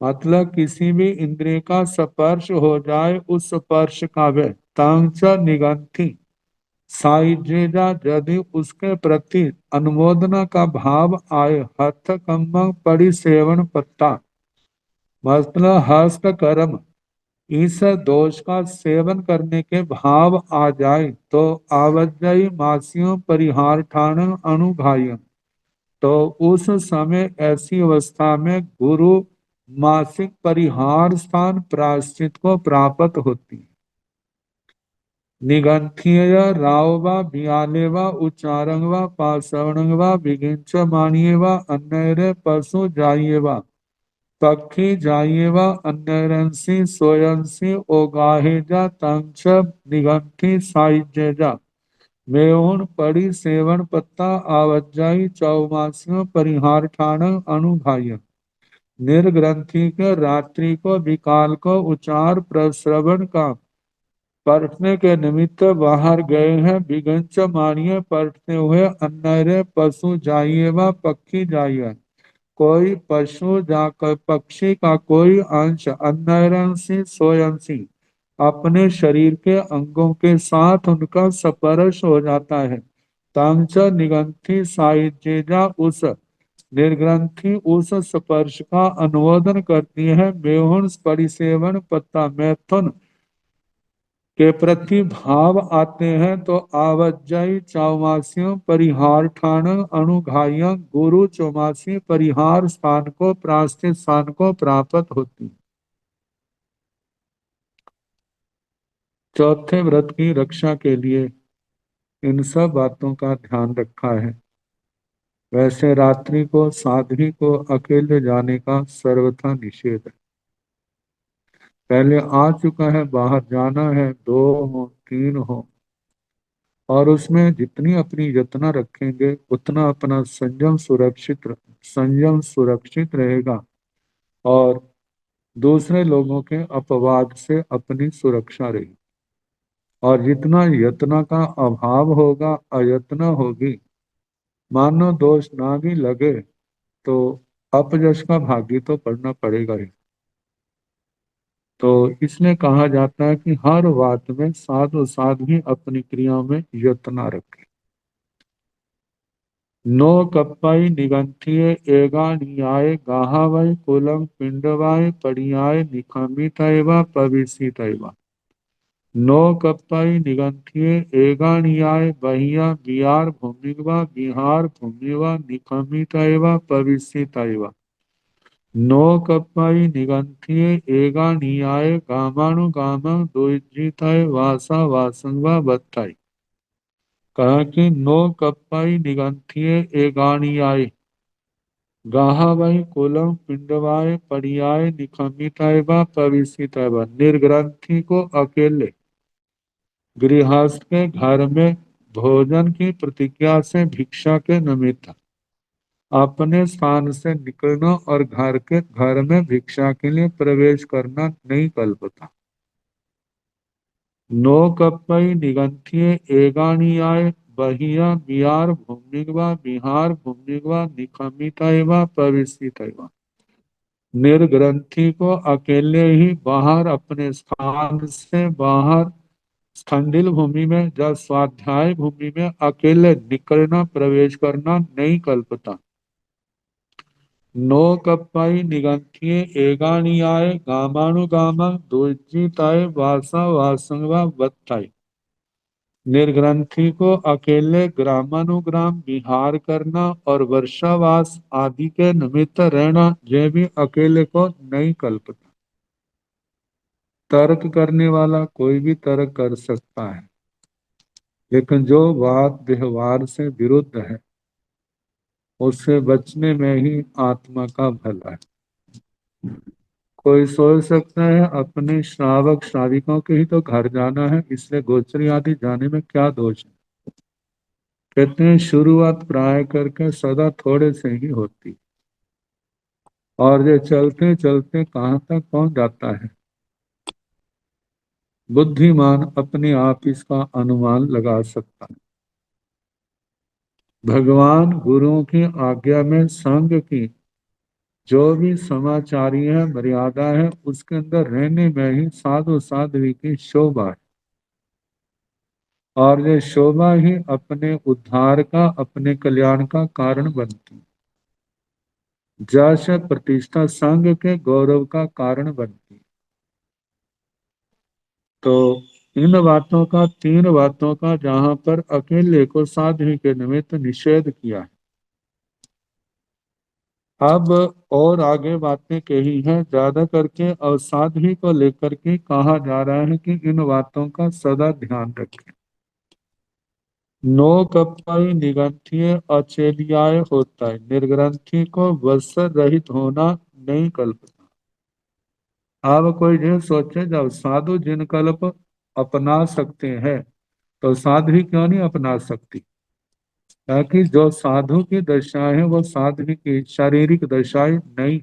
मतलब किसी भी इंद्रिय का स्पर्श हो जाए, उस स्पर्श का वे तांच निगंथी साइजेजा, यदि उसके प्रति अनुमोदना का भाव आए, हथ कम्म परिसेवन पत्ता, मतलब हस्त कर्म, इस दोष का सेवन करने के भाव आ जाए तो आवज्जयी मासियों परिहार ठाण अनुघायन, तो उस समय ऐसी अवस्था में गुरु मासिक परिहार स्थान प्रायश्चित को प्राप्त होती है। निगंथीय राव व बियाले व उच्चारंग व पासवणंग व विगिंच मानिए व अन्य पशु जाइए व पक्षी जाइए व अन्यरंसी सोयंसी ओगाहेजा तंच निगंथी साइजेजा, मेहुण पड़ी सेवन पत्ता आवज्जाई चौमासियों परिहार ठाण अनुभाय, निर्ग्रंथि के रात्रि को विकाल को उचार प्रश्रवण का परखने के निमित्त बाहर गए हैं, बिगंच मानिए परखते हुए अन्य पशु जाइए व पक्षी जाइए, कोई पशु जाकर पक्षी का कोई अंश अन्यरंशी सोयंशी अपने शरीर के अंगों के साथ उनका स्पर्श हो जाता है, तंच निगंथी साइजेजा, उस निर्ग्रंथि उस स्पर्श का अनुमोदन करती है, मेहुण परिसेवन पत्ता मैथुन के प्रति भाव आते हैं तो आवज्जयी चौमासियों परिहार ठाण अनुघाय, गुरु चौमासी परिहार स्थान को प्राश्चित स्थान को प्राप्त होती। चौथे व्रत की रक्षा के लिए इन सब बातों का ध्यान रखा है। वैसे रात्रि को साध्वी को अकेले जाने का सर्वथा निषेध है। पहले आ चुका है, बाहर जाना है, 2 हो 3 हो, और उसमें जितनी अपनी यत्न रखेंगे उतना अपना संयम सुरक्षित रहेगा और दूसरे लोगों के अपवाद से अपनी सुरक्षा रहेगी। और जितना यत्न का अभाव होगा, अयत्न होगी, मानो दोष ना भी लगे तो अपयश का भागी तो पड़ना पड़ेगा ही। तो इसलिए कहा जाता है कि हर बात में साधु साध्वी अपनी क्रियाओं में यत्न रखें। नो कप्पाई निगंथिये एगा नियाय गाहावय कुलम पिंडवाय परियाय निखमितैवा पविसितैवा। नो कप्पाई निगंथिये एगा नियाय बहिया बिहार भूमिवा बिहार भूमिवा निखमितैवा पविसितैवा। नो कप्पाई निगंथिये एगा नियाय गामानुगामा दुइजितय वासा वासंवा बत्ताई। कहा कि नो कप्पाई निगंथिये एगानियाय गाहावै कुलम पिंडवाय परियाय निखमिताय व पविसिताय व, निर्ग्रंथि को अकेले गृहस्थ के घर में भोजन की प्रतिज्ञा से भिक्षा के निमित्त अपने स्थान से निकलना और घर में भिक्षा के लिए प्रवेश करना नहीं कल्पता। नो कप्पई निगंथिये एगानियाय बहिया बिहार भूमिगवा बिहार भूमिगवा निखमितैवा पविसितैवा। निर्ग्रंथि को अकेले ही बाहर अपने स्थान से बाहर स्थंडिल भूमि में या स्वाध्याय भूमि में अकेले निकलना प्रवेश करना नहीं कल्पता। नो कप्पाई निगंथिये एगानियाय गामानुगामा दुर्जिताय वासा वासंवा वत्ताय। निर्ग्रंथि को अकेले ग्रामानुग्राम विहार करना और वर्षावास आदि के निमित्त रहना, यह भी अकेले को नहीं कल्पता। तर्क करने वाला कोई भी तर्क कर सकता है, लेकिन जो बात व्यवहार से विरुद्ध है उससे बचने में ही आत्मा का भला है। कोई सोच सकता है अपने श्रावक श्राविकों के ही तो घर जाना है, इसलिए गोचरी आदि जाने में क्या दोष है। कहते हैं शुरुआत प्राय करके सदा थोड़े से ही होती, और ये चलते चलते कहाँ तक पहुंच जाता है। बुद्धिमान अपने आप इसका अनुमान लगा सकता है। भगवान गुरुओं की आज्ञा में संग की जो भी समाचारी है, मर्यादा है, उसके अंदर रहने में ही साधु साध्वी की शोभा है। और ये शोभा ही अपने उद्धार का, अपने कल्याण का कारण बनती है। जश प्रतिष्ठा संघ के गौरव का कारण बनती है। तो इन बातों का, तीन बातों का जहां पर अकेले को साध्वी के निमित्त निषेध किया है। अब और आगे बातें कही हैं, ज्यादा करके अवसाध्वी को लेकर के कहा जा रहा है कि इन बातों का सदा ध्यान रखें। नो कपई निगंठीय अचेलियाय होता है, निर्ग्रंथि को वत्सर रहित होना नहीं कल्पना। अब कोई जो सोचे जब साधु जिन कल्प अपना सकते हैं तो साध्वी क्यों नहीं अपना सकती। ताकि जो साधु की दशा है वो साध्वी की शारीरिक दशाएं नहीं।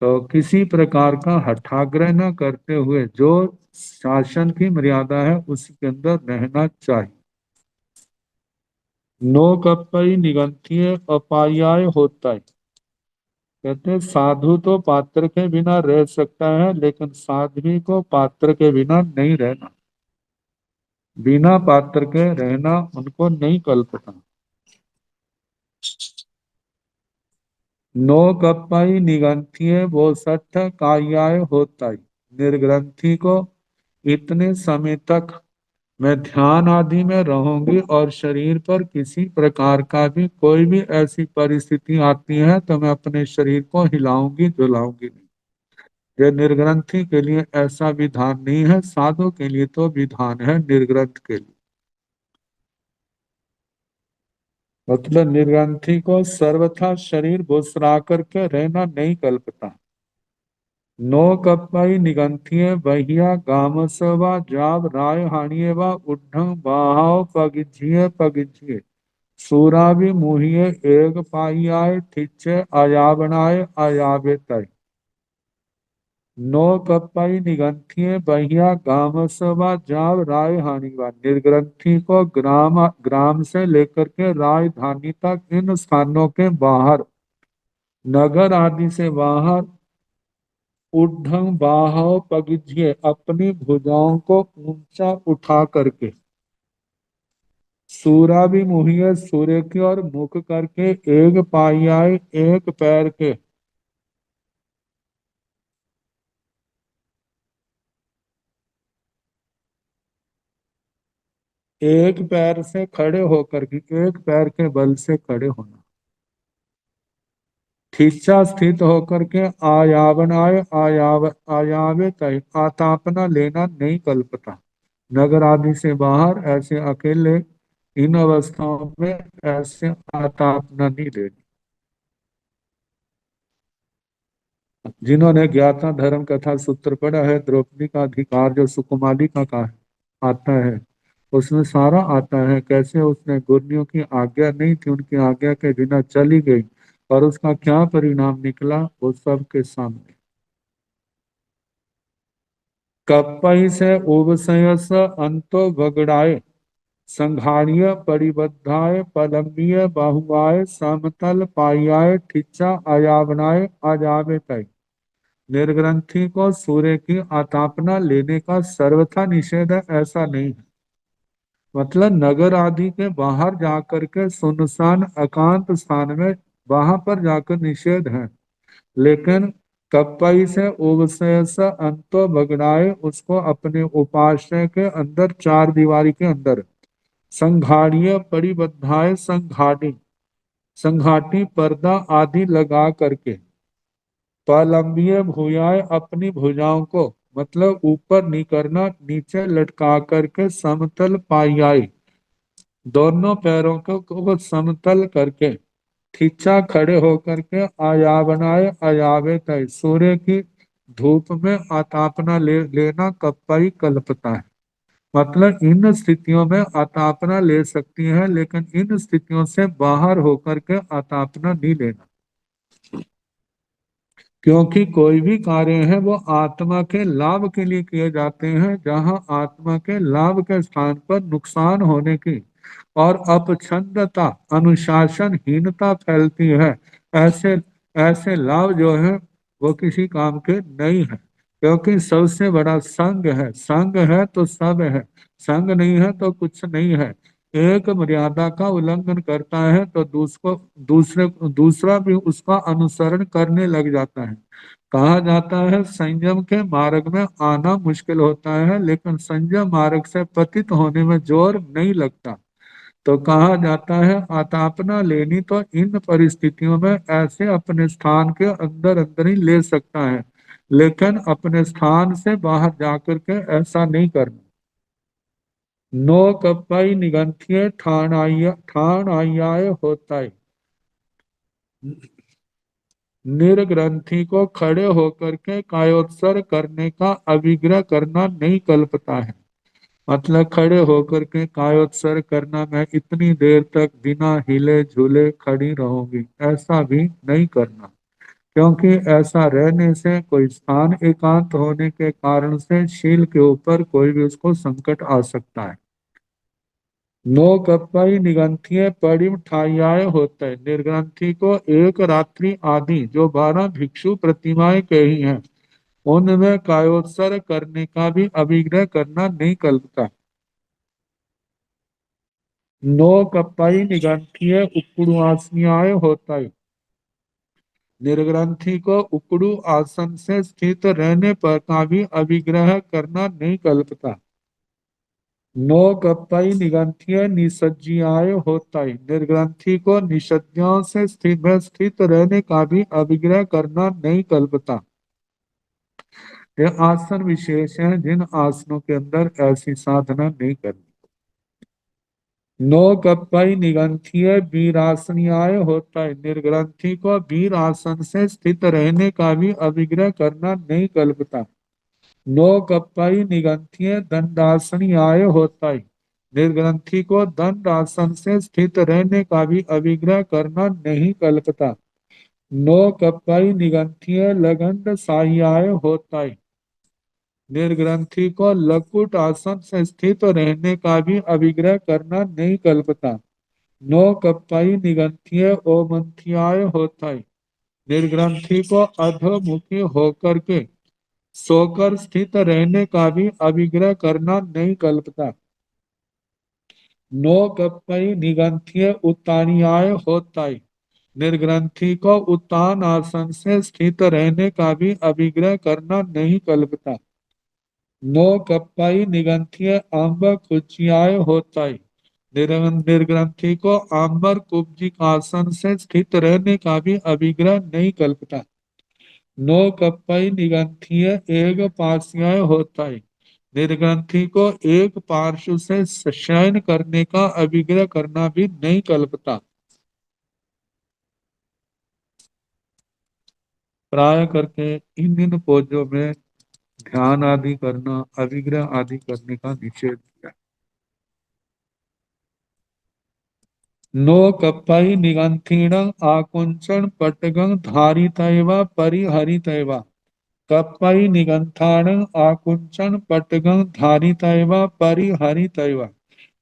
तो किसी प्रकार का हठाग्रह न करते हुए जो शासन की मर्यादा है उसके अंदर रहना चाहिए। नो कपई निगंतीय अपायाय होता है। कहते हैं साधु तो पात्र के बिना रह सकता है, लेकिन साध्वी को पात्र के बिना नहीं रहना। बिना पात्र के रहना उनको नहीं कल्पना। नो कपई निगंतीय वो सठ कायाय होता है। निर्ग्रंथि को इतने समय तक मैं ध्यान आदि में रहूंगी और शरीर पर किसी प्रकार का भी कोई भी ऐसी परिस्थिति आती है तो मैं अपने शरीर को हिलाऊंगी डुलाऊंगी नहीं। ये निर्ग्रंथि के लिए ऐसा विधान नहीं है, साधु के लिए तो विधान है निर्ग्रंथ के लिए। मतलब निर्ग्रंथि को सर्वथा शरीर भुसरा करके रहना नहीं कल्पता। नो कपई निगंथिये बहिया गामसवा जाब राय हानिये व उड्ढं बाहाव पगिझिये सूराभि मुहिये एक पाइयाय ठिच्चे अयावनाय अयावे तय। नो कपई निगंथिये बहिया गामसवा जाब राय हानिवा, निर्ग्रंथि को ग्राम से लेकर के राजधानी तक इन स्थानों के बाहर, नगर आदि से बाहर, ऊर्ध्व बाहव पगिझिए अपनी भुजाओं को ऊंचा उठा करके, सूरा भी मुहिए सूर्य की ओर मुख करके, एक पायाए एक पैर के, एक पैर से खड़े होकर के, एक पैर के बल से खड़े होना, खिंचा स्थित होकर के आयावनाय आयावे तय, आतापना लेना नहीं कल्पता। नगर आदि से बाहर ऐसे अकेले इन अवस्थाओं में ऐसे आतापना नहीं लेनी। जिन्होंने ज्ञाता धर्म कथा सूत्र पढ़ा है, द्रौपदी का अधिकार जो सुकुमारी का आता है, उसमें सारा आता है कैसे उसने गुरुओं की आज्ञा नहीं थी, उनकी आज्ञा के बिना चली गई और उसका क्या परिणाम निकला वो सबके सामने। कपई से उबसयस अंतो बगड़ाए, संघाड़िय परिबद्धाय पलम्बीय बाहुआय, समतल पायाय ठिच्चा अयावनाय अजावे तय। निर्ग्रंथि को सूर्य की आतापना लेने का सर्वथा निषेध है, ऐसा नहीं है। मतलब नगर आदि के बाहर जाकर के सुनसान एकांत स्थान में वहां पर जाकर निषेध है, लेकिन कपई से उबसे अंतो भगड़ाए उसको अपने उपाश्रय के अंदर, चार दीवारी के अंदर, संघाड़िय परिबद्धाय संघाटी, संघाटी पर्दा आदि लगा करके, पलंबीय भुजाएं अपनी भुजाओं को, मतलब ऊपर नहीं करना, नीचे लटका करके, समतल पायाई दोनों पैरों को समतल करके, खींचा खड़े होकर के, आयावनाय अयावे तय, सूर्य की धूप में आतापना लेना कपई कल्पता है। मतलब इन स्थितियों में अतापना ले सकती है, लेकिन इन स्थितियों से बाहर होकर के अतापना नहीं लेना। क्योंकि कोई भी कार्य है वो आत्मा के लाभ के लिए किए जाते हैं। जहां आत्मा के लाभ के स्थान पर नुकसान होने की और अपछंदता, अनुशासनहीनता फैलती है, ऐसे ऐसे लाभ जो है वो किसी काम के नहीं है। क्योंकि सबसे बड़ा संग है, संग है तो सब है, संग नहीं है तो कुछ नहीं है। एक मर्यादा का उल्लंघन करता है तो दूसरा भी उसका अनुसरण करने लग जाता है। कहा जाता है संयम के मार्ग में आना मुश्किल होता है, लेकिन संयम मार्ग से पतित होने में जोर नहीं लगता। तो कहा जाता है आतापना लेनी तो इन परिस्थितियों में ऐसे अपने स्थान के अंदर अंदर ही ले सकता है, लेकिन अपने स्थान से बाहर जाकर के ऐसा नहीं करना। नो कपई निगंथिये ठाण आय होता है। निर्ग्रंथि को खड़े होकर के कायोत्सर्ग करने का अभिग्रह करना नहीं कल्पता है। मतलब खड़े होकर के कायोत्सर्ग करना, मैं इतनी देर तक बिना हिले झूले खड़ी रहूंगी, ऐसा भी नहीं करना। क्योंकि ऐसा रहने से कोई स्थान एकांत होने के कारण से शील के ऊपर कोई भी उसको संकट आ सकता है। नो कपई निगंथिये पड़िम ठाइयाए होते, निर्ग्रंथि को एक रात्रि आदि जो 12 भिक्षु प्रतिमाएं कही हैं उनमें कायोत्सर्ग करने का भी अभिग्रह करना नहीं कल्पता। नो कपई निगंथिये उक्कुड़ुआसनियाय होता है, निर्ग्रंथि को उकड़ू आसन से स्थित रहने पर का भी अभिग्रह करना नहीं कल्पता। नो कपई निगंथिय निसज्जियाय होता है, निर्ग्रंथि को निषद्यों से स्थित रहने का भी अभिग्रह करना नहीं कल्पता। ये आसन विशेष हैं जिन आसनों के अंदर ऐसी साधना नहीं करनी। नो कपई निगंथिय वीरासनियाय होता है, निर्ग्रंथि को वीर आसन से स्थित रहने का भी अभिग्रह करना नहीं कल्पता। नो कपई निगंथिय दंडासनियाय होता है, निर्ग्रंथि को दंड आसन से स्थित रहने का भी अभिग्रह करना नहीं कल्पता। नो कपई निगंथिय लगंड साह्याय होता है, निर्ग्रंथि को लकुट आसन से स्थित रहने का भी अभिग्रह करना नहीं कल्पता। नो कपई निगंथिय ओमंथियाय होता है, निर्ग्रंथि को अधोमुखी होकर के सोकर स्थित रहने का भी अभिग्रह करना नहीं कल्पता। नो कपई निगंथिय उत्तानियाय होता है, निर्ग्रंथि को उत्तान आसन से स्थित रहने का भी अभिग्रह करना नहीं कल्पता। नो कपई निगंथिय आंब कुचियाय होता है, निर्ग्रंथि को आंबर कुब्जिक आसन से स्थित रहने का भी अभिग्रह नहीं कल्पता। नो कपई निगंथिय एक पार्श्वय होता है, निर्ग्रंथि को एक पार्श्व से शयन करने का अभिग्रह करना भी नहीं कल्पता। प्राय करके इन पोजों में ध्यान आदि करना, अभिग्रह आदि करने का निषेध किया। नो कपई निगंथीण आकुंचन पटगं धारितैव परिहरितैव, कपई निगंथाण आकुंचन पटगं धारितैव परिहरितैव,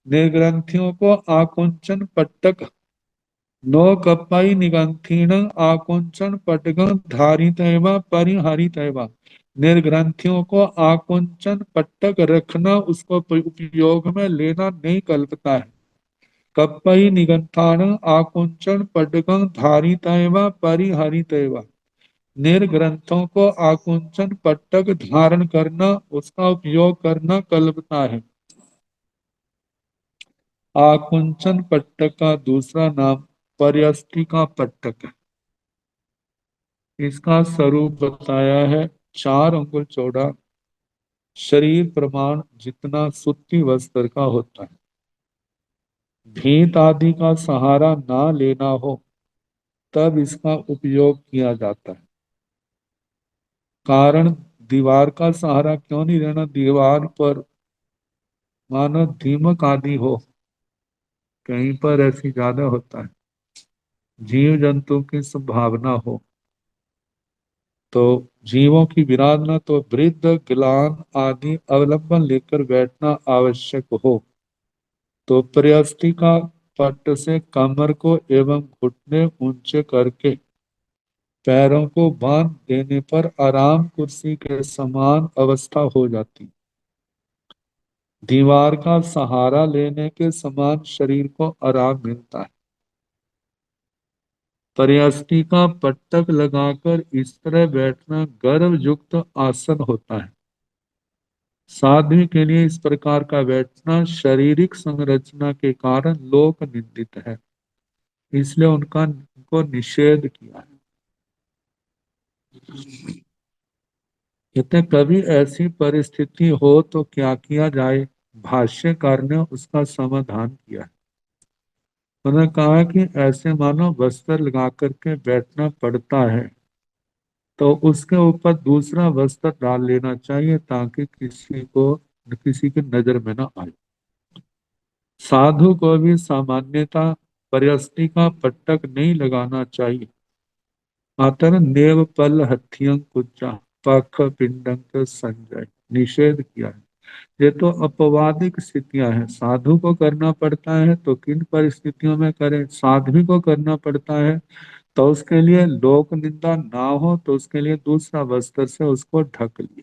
निर्ग्रंथियों को आकुंचन पट्टक। नो कपई निगंथीण आकुंचन पटगं धारितैव परिहरितैव, निर्ग्रंथियों को आकुंचन पट्टक रखना, उसको उपयोग में लेना नहीं कल्पता है। कपई निगंथाण आकुंचन पटगं धारितैव परिहरितैव, निर्ग्रंथों को आकुंचन पट्टक धारण करना, उसका उपयोग करना कल्पता है। आकुंचन पट्टक का दूसरा नाम पर्यस्टिका पट्टक है। इसका स्वरूप बताया है 4 अंगुल चौड़ा, शरीर प्रमाण जितना सूती वस्त्र का होता है। भीत आदि का सहारा ना लेना हो तब इसका उपयोग किया जाता है। कारण दीवार का सहारा क्यों नहीं लेना, दीवार पर मानो दीमक आदि हो, कहीं पर ऐसी ज्यादा होता है, जीव जंतु की संभावना हो, तो जीवों की विराधना, तो वृद्ध गिलान आदि अवलंबन लेकर बैठना आवश्यक हो, तो प्रयस्ति का पट्ट से कमर को एवं घुटने ऊंचे करके पैरों को बांध देने पर आराम कुर्सी के समान अवस्था हो जाती। दीवार का सहारा लेने के समान शरीर को आराम मिलता है। प्रयस्ति का पट्टक लगाकर इस तरह बैठना गर्भ युक्त आसन होता है। साध्वी के लिए इस प्रकार का बैठना शारीरिक संरचना के कारण लोक निंदित है, इसलिए उनको निषेध किया है। कहते कभी ऐसी परिस्थिति हो तो क्या किया जाए, भाष्यकार ने उसका समाधान किया है। उन्होंने कहा कि ऐसे मानो वस्त्र लगा करके बैठना पड़ता है, तो उसके ऊपर दूसरा वस्त्र डाल लेना चाहिए ताकि किसी की नजर में ना आए। साधु को भी सामान्यता प्रयस्ति का पट्टक नहीं लगाना चाहिए। अतः नेव पल हथियं कुचा पख पिंडंक संजय, निषेध किया है। ये तो अपवादिक स्थितियां हैं, साधु को करना पड़ता है तो किन परिस्थितियों में करें, साध्वी को करना पड़ता है तो उसके लिए लोक निंदा ना हो तो उसके लिए दूसरा वस्त्र से उसको ढक लिया।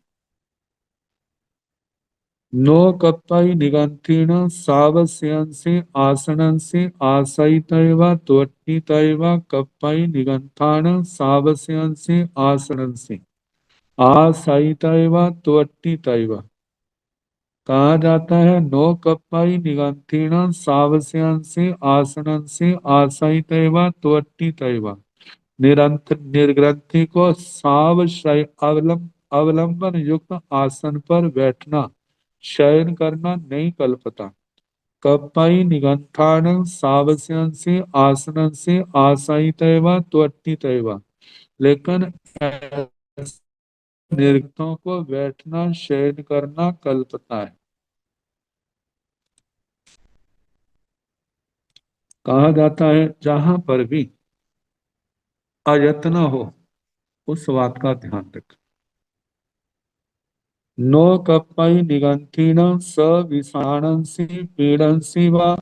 नो कप्पई निगंथीन सावस्यंसि आसनंसि आसयितैव त्वट्टितैव कप्पई निगंथान सावस्यंसि आसनंसि आसयितैव त्वट्टितैव। कहा जाता है नो कप्पई निगंथीन सावस्यंसि आसनंसि आसयितैव त्वट्टितैव। निर्ग्रंथि को अवलंबन युक्त आसन पर बैठना, शयन करना नहीं कल्पता। कप्पई निगंथान सावस्यंसि आसनंसि आसयितैव त्वट्टितैव। लेकिन निर्गतों को बैठना शयन करना कल्पता है। कहा जाता है जहां पर भी अयत्न हो उस बात का ध्यान रखें। नो कप्पई निगंथीन स विषाणंसि पीडंसि वा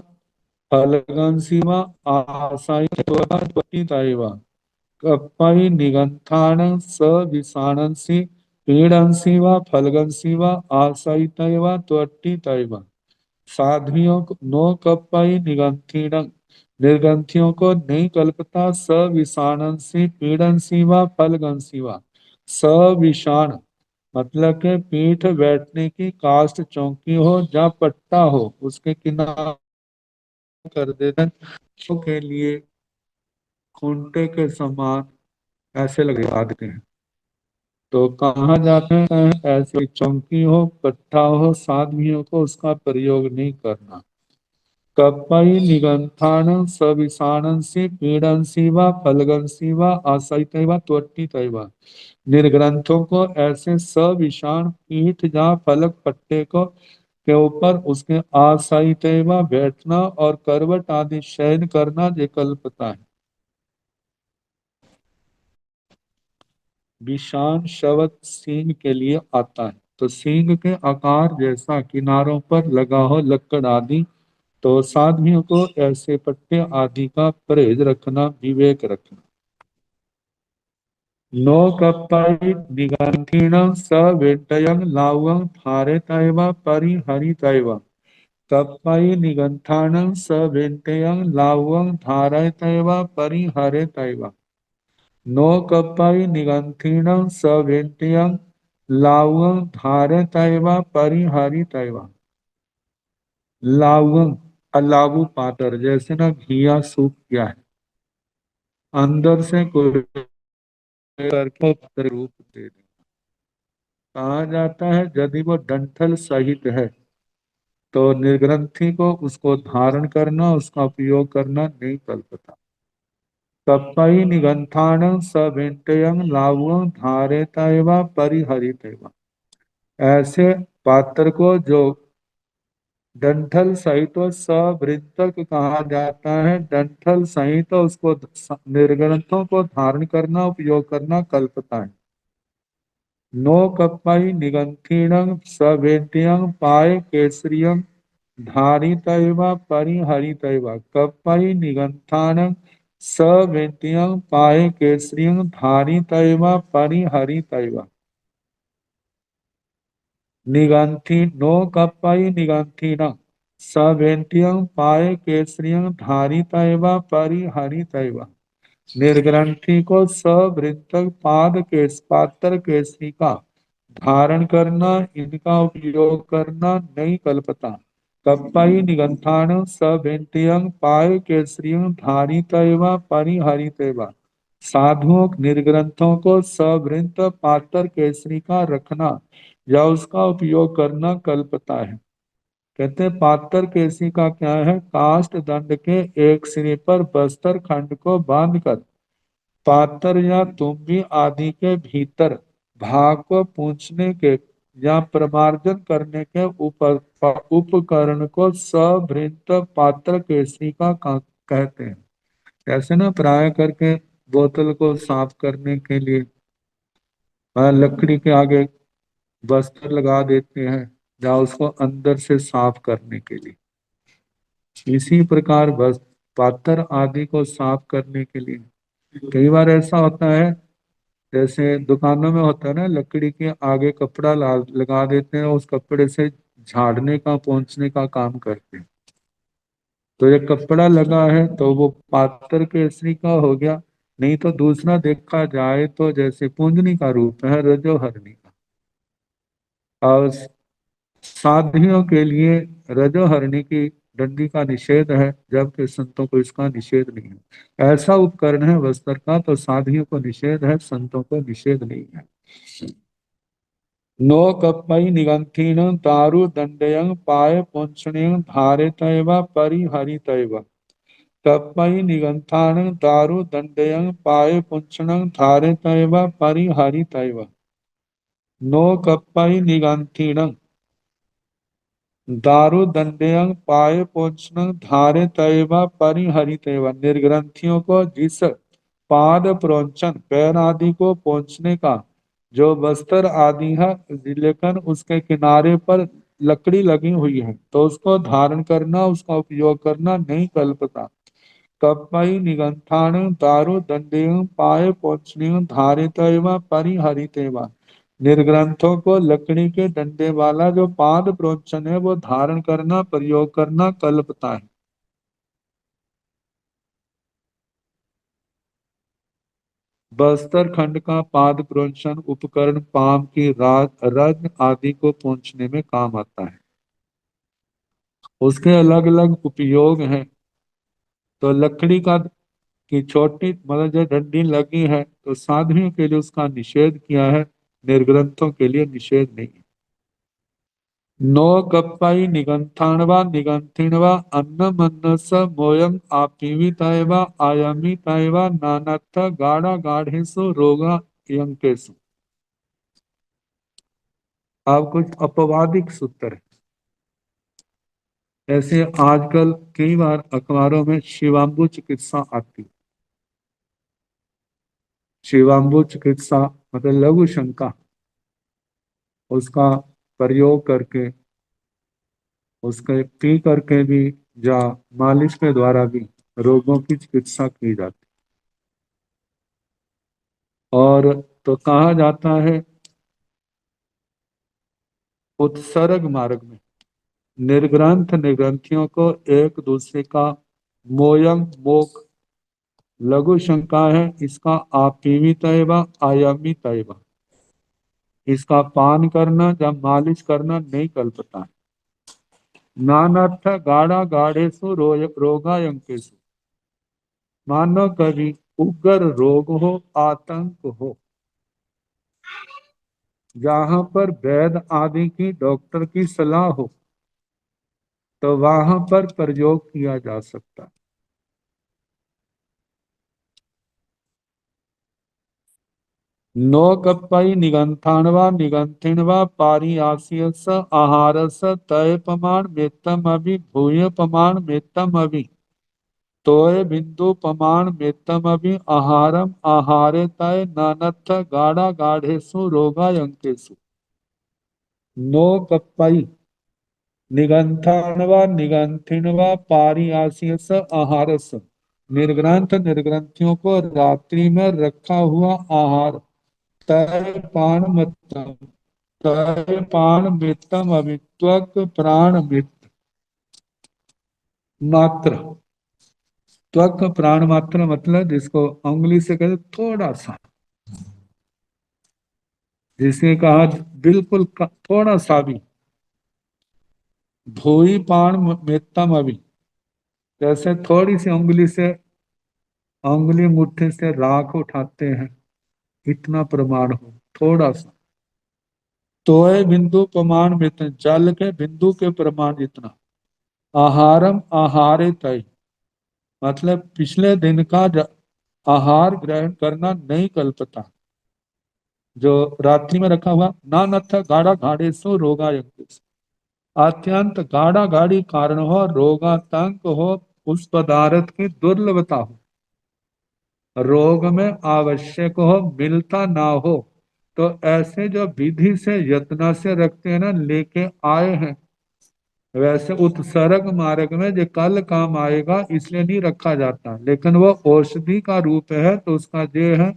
फलगंसि वा आसायित्वैव। कप्पई निगंथान स विषाणंसि पीडंसि वा फलगंसि वा आसायित्वैव त्वट्टितैव। साध्वियों को नो कप्पई निगंथीन, निर्गंथियों को नहीं कल्पता, स विषाणंसि पीडंसि वा फलगंसि वा। स विषाण मतलब के पीठ बैठने की काष्ठ चौकी हो या पट्टा हो उसके किनारे कर देते हैं, बच्चों के लिए खूंटे के समान ऐसे लगा देते हैं। तो कहा जाते हैं ऐसी चौकी हो पट्टा हो साधवियों को उसका प्रयोग नहीं करना। कप्पई निगंथान सविषाणंसि पीडंसि वा फलगंसि वा आसयितैव त्वट्टितैव। निर्ग्रंथों को ऐसे सविषाण पीठ या फलक पट्टे को के ऊपर उसके आसयितैव बैठना और करवट आदि शयन करना ये कल्पता है। विषाण शब्द सींग के लिए आता है, तो सींग के आकार जैसा किनारों पर लगा हो लक्कड़ आदि, तो साधवियों को ऐसे पट्टे आदि का परहेज रखना, विवेक रखना। नो कप्पई निगंथीन स वेट्टयं लावं धारेतैव परिहरितैव। कप्पई निगंथानं स वेट्टयं लावं धारेतैव परिहरेतैव। नो कप्पई निगंथीनं स वेट्टयं लावं धारेतैव परिहरितैव। लावंग अलावू पातर, जैसे ना घिया सूख गया है, अंदर से कोई करके रूप दे दे। कहा जाता है यदि वो डंठल सहित है तो निर्ग्रंथि को उसको धारण करना, उसका उपयोग करना नहीं कल्पता। कप्पई निगंथान सवेट्यं लावं धारेतैव परिहरितैव। ऐसे पात्र को जो डंठल सहित सवृंतक कहा जाता है। डंठल सहित उसको निर्ग्रंथों को धारण करना, उपयोग करना कल्पता है। नो कप्पई निगंथीणं सवेद्यं पाय केसरियं धारितैव परिहरितैव। कप्पई निगंथानं सवेद्यं पाय केसरियं धारितैव परिहरितैव। निगंथी नो कप्पई निगंथीणं सवेद्यं पाय केसरियं धारितैव परिहरितैव। निर्ग्रंथि को सवृंतक पाद केस पात्र केसरी का धारण करना, इनका उपयोग करना नहीं कल्पता। कप्पई निगंथान सवेद्यं पाय केसरियं धारितैव परिहरितैव। साधुओं निर्ग्रंथों को सवृंत पात्र केसरी का रखना या उसका उपयोग करना कल्पता है। कहते हैं पातर केसी का क्या है, काष्ठ दंड के एक सिरे पर बस्तर खंड को बांधकर पातर या तुम्बी आदि के भीतर भाग को पूंछने के या प्रमार्जन करने के उपकरण को सभृत पात्र केसी का कहते हैं। ऐसे ना प्राय करके बोतल को साफ करने के लिए लकड़ी के आगे बस्तर लगा देते हैं या उसको अंदर से साफ करने के लिए। इसी प्रकार बस पात्र आदि को साफ करने के लिए कई बार ऐसा होता है, जैसे दुकानों में होता है ना, लकड़ी के आगे कपड़ा लगा देते हैं, उस कपड़े से झाड़ने का पोंछने का काम करते हैं। तो ये कपड़ा लगा है तो वो पात्र केसरी का हो गया। नहीं तो दूसरा देखा जाए तो जैसे पूंजनी का रूप है, रजोहरनी का। और साधियों के लिए रजोहरणी की डंडी का निषेध है, जबकि संतों को इसका निषेध नहीं है। ऐसा उपकरण है वस्त्र का, तो साधियों को निषेध है, संतों को निषेध नहीं है। नो कप्पई निगंथीन तारु दंडयं पाय पुंछणयं धारितैव परिहरितैव। कप्पई निगंथान दारु दंडयं पाय पुंछणं धारितैव परिहरितैव। नो कप्पई निगंथीन दारु दंडेयं पाय पोषण धारितैव परिहरितैव। निर्ग्रंथियों को जिस पाद प्रोंछन पैर आदि को पोंछने का जो बस्तर आदि है, लेकिन उसके किनारे पर लकड़ी लगी हुई है, तो उसको धारण करना, उसका उपयोग करना नहीं कल्पता। कप्पई निगंथान दारु दंडेयं पाय पोषणीय धारितैव परिहरितैव। निर्ग्रंथों को लकड़ी के डंडे वाला जो पाद प्रोक्षण है वो धारण करना, प्रयोग करना कल्पता है। बस्तर खंड का पाद प्रोक्षण उपकरण पाम की रज आदि को पोंछने में काम आता है। उसके अलग अलग उपयोग हैं। तो लकड़ी का की छोटी मतलब जो डंडी लगी है, तो साधुओं के लिए उसका निषेध किया है, निर्ग्रंथों के लिए निषेध नहीं है। नो कप्पाई निगंथाणवा निगंथिणवा अन्नमन्न स मोयम आपीवितैव आयमितैव नानत्थ गाढ़ा गाढ़ेषु रोगा यंकेषु। अब कुछ अपवादिक सूत्र है। ऐसे आजकल कई बार अखबारों में शिवाम्बु चिकित्सा आती। शिवाम्बु चिकित्सा मतलब लघु शंका, उसका प्रयोग करके उसके पी करके भी या मालिश के द्वारा भी रोगों की चिकित्सा की जाती। और तो कहा जाता है उत्सर्ग मार्ग में निर्ग्रंथ निर्ग्रंथियों को एक दूसरे का मोयम मोक लघु शंका है, इसका आपीवित आयामित, इसका पान करना या मालिश करना नहीं कल्पता है। नानार्थ गाढ़ा गाढ़ेशु रोगायंकेशु। मानो कभी उग्र रोग हो, आतंक हो, जहां पर वैद्य आदि की डॉक्टर की सलाह हो, तो वहां पर प्रयोग किया जा सकता है। नो कप्पई निगंथाणवा निगंथिणवा पारी आसियस आहारस तय पमाण मेत्तम अभि भूय पमाण मेत्तम अभि तोय बिंदु पमाण मेत्तम अभि आहारम आहारे तय नानत्थ गाढ़ा गाढ़ेसु रोगायंकेसु। नो कप्पई निगंथाणवा निगंथिणवा पारी आसियस आहारस निर्ग्रांथ निर्ग्रंथियों को रात्रि में रखा हुआ आहार तय पान मतम तय पान मितम अभित्वक प्राण मित मात्र। त्वक प्राण मात्र मतलब जिसको उंगली से कहते थोड़ा सा, जिसने कहा बिल्कुल थोड़ा सा भी। भूई पान मितम अभी जैसे थोड़ी सी उंगली से, उंगली मुट्ठी से राख उठाते हैं, इतना प्रमाण हो, थोड़ा सा। तोय बिंदु प्रमाण मित जल के बिंदु के प्रमाण जितना। आहारम आहारे तय मतलब पिछले दिन का आहार ग्रहण करना नहीं कल्पता, जो रात्रि में रखा हुआ। ना नथ गाढ़ा गाढ़े सो रोगा अत्यंत गाढ़ा गाढ़ी कारण हो, रोगातंक हो, उस पदार्थ की दुर्लभता हो, रोग में आवश्यक हो, मिलता ना हो, तो ऐसे जो विधि से यत्न से रखते हैं ना, लेके आए हैं, वैसे उत्सर्ग मार्ग में जो कल काम आएगा इसलिए नहीं रखा जाता, लेकिन वो औषधि का रूप है। तो उसका ये है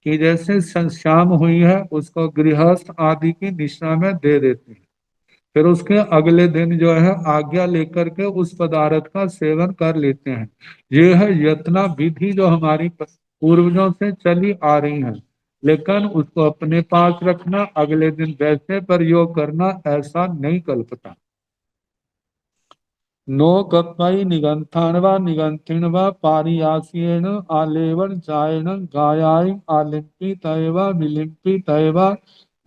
कि जैसे शाम हुई है उसको गृहस्थ आदि की निशा में दे देते हैं, फिर उसके अगले दिन जो है आज्ञा लेकर के उस पदार्थ का सेवन कर लेते हैं। ये है यत्ना विधि जो हमारी पूर्वजों से चली आ रही है, लेकिन उसको अपने पास रखना, अगले दिन वैसे प्रयोग करना, ऐसा नहीं कल्पता। नो कप्पई निगंथाणवा निगंथिणवा पारियास्येन आलेवन जायन गायाय आलिम्पि तयवा विलिम्पि तयवा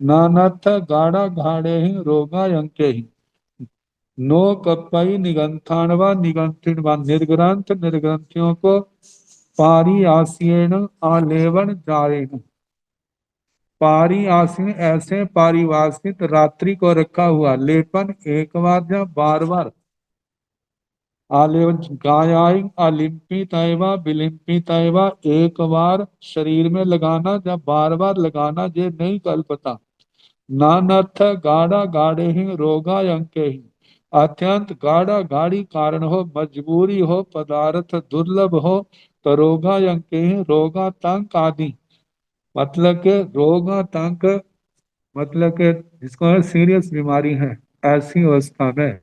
नानथ गाढ़ा घाड़े ही रोगायंके ही। नो कप्पई निगंथाणवा निगंथिणवा निर्ग्रंथ निर्ग्रंथियों को पारियास्येन आलेवन जायन पारी आसन ऐसे पारिभाषित रात्रि को रखा हुआ लेपन एक बार या बार बार आलेवन गायाई अलिम्पी तैवा बिलिम्पी तैवा एक बार शरीर में लगाना या बार बार लगाना ये नहीं कल्पता। नानर्थ गाढ़ा गाढ़े ही रोगा अंके ही अत्यंत गाढ़ा गाढ़ी कारण हो, मजबूरी हो, पदार्थ दुर्लभ हो, तो रोगा अंके ही रोगातंक आदि मतलब के रोगातंक मतलब के जिसको सीरियस बीमारी है, ऐसी अवस्था में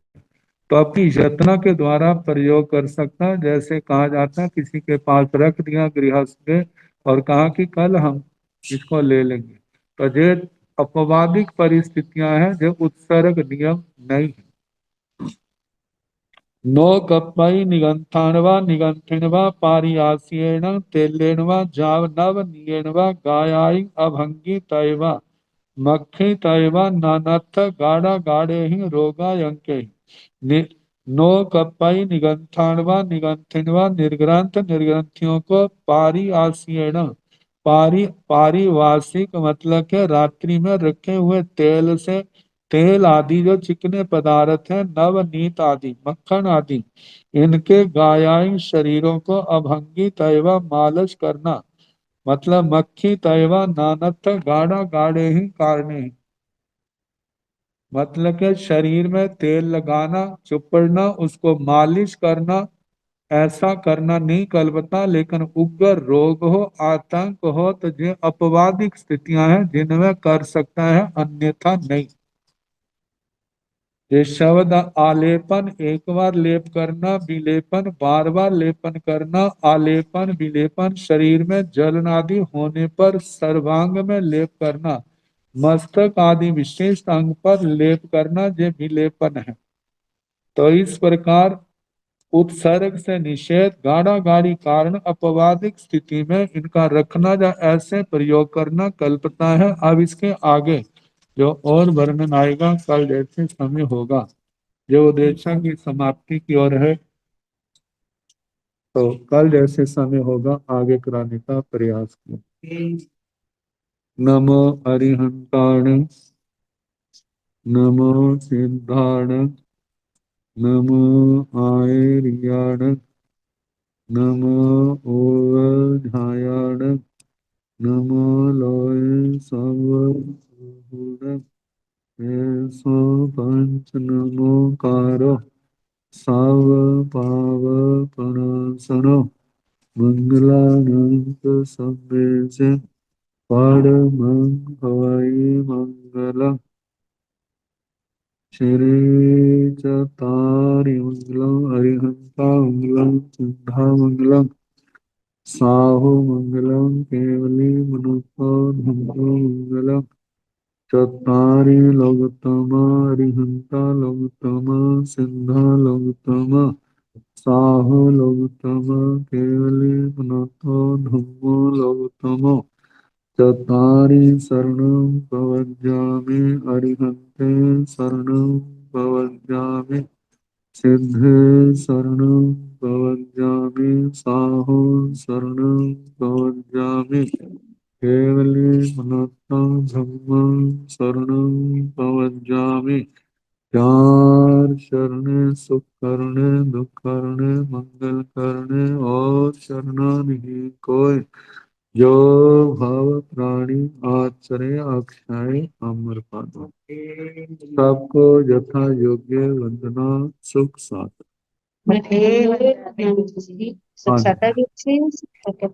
तो अपनी यत्न के द्वारा प्रयोग कर सकता है। जैसे कहा जाता है किसी के पास रख दिया गृहस्थ ने और कहा कि कल हम इसको ले लेंगे, तो ये अपवादिक परिस्थितियां हैं, जो उत्सर्ग नियम नहीं है। नो कप्पई निगंथाणवा निगंथिणवा पारियास्येण तेलेणवा जाव नव नियेणवा गायाई अभंगी तयवा मक्खी तयवा नानत्थ गाढ़ा गाढ़े ही रोगा अंके नि, नो कप्पई निगंथाणवा निगंथिणवा निर्ग्रंथ निर्ग्रंथियों को पारी आसीण पारिवासिक मतलब के रात्रि में रखे हुए तेल से, तेल आदि जो चिकने पदार्थ हैं, नवनीत आदि मक्खन आदि, इनके गायाइन शरीरों को अभंगी तयवा मालिश करना मतलब मक्खी तयवा नानत्थ गाढ़ा गाढ़े ही कारणे ही मतलब के शरीर में तेल लगाना, चुपड़ना, उसको मालिश करना, ऐसा करना नहीं कलबता। लेकिन उग्र रोग हो, आतंक हो, तो ये अपवादिक स्थितियां हैं जिनमें कर सकता है, अन्यथा नहीं। ये शब्द आलेपन एक बार लेप करना, विलेपन बार बार लेपन करना, आलेपन विलेपन शरीर में जलन आदि होने पर सर्वांग में लेप करना, मस्तक आदि विशेष अंग पर लेप करना, ये विलेपन है। तो इस प्रकार उत्सर्ग से निषेध गाढ़ा गाढ़ी कारण अपवादिक स्थिति में इनका रखना या ऐसे प्रयोग करना कल्पता है। अब इसके आगे जो और वर्णन आएगा कल जैसे समय होगा, जो उद्देश्य की समाप्ति की ओर है, तो कल जैसे समय होगा आगे कराने का प्रयास करें। नमो अरिहंताण, नमो सिद्धाण, नमो आयर्याण, नमो ओवधायाण, नमो लोय सर्वभूत ऐसो पंच नमोकारो साव पाव पणासनो मंगलानंद संवेश परमं हवै मंगलम् श्री चतारि मंगलम अरिहंता मंगलम सिद्धा मंगलम साहु मंगलम केवली मनुष्य धम्मो मंगलम चत्तारि लोकतमा अरिहंता लोकतमा सिद्धा लोकतमा साहु लोकतमा केवली मनुष्य धम्मो लोकतमो चत्तारि शरणं प्रवज्जामि अरिहन्ते शरणं प्रवज्जामि सिद्धे शरणं प्रवज्जामि साहो शरणं प्रवज्जामि केवली मनोत्तम धम्मं शरणं प्रवज्जामि चार शरणे सुख करने दुख करने मंगल करने और शरणा नहीं कोई जो भव प्राणी आचरे अक्षय अमर पद सबको यथा योग्य वंदना सुख साथ। Saksata Dixis, okay.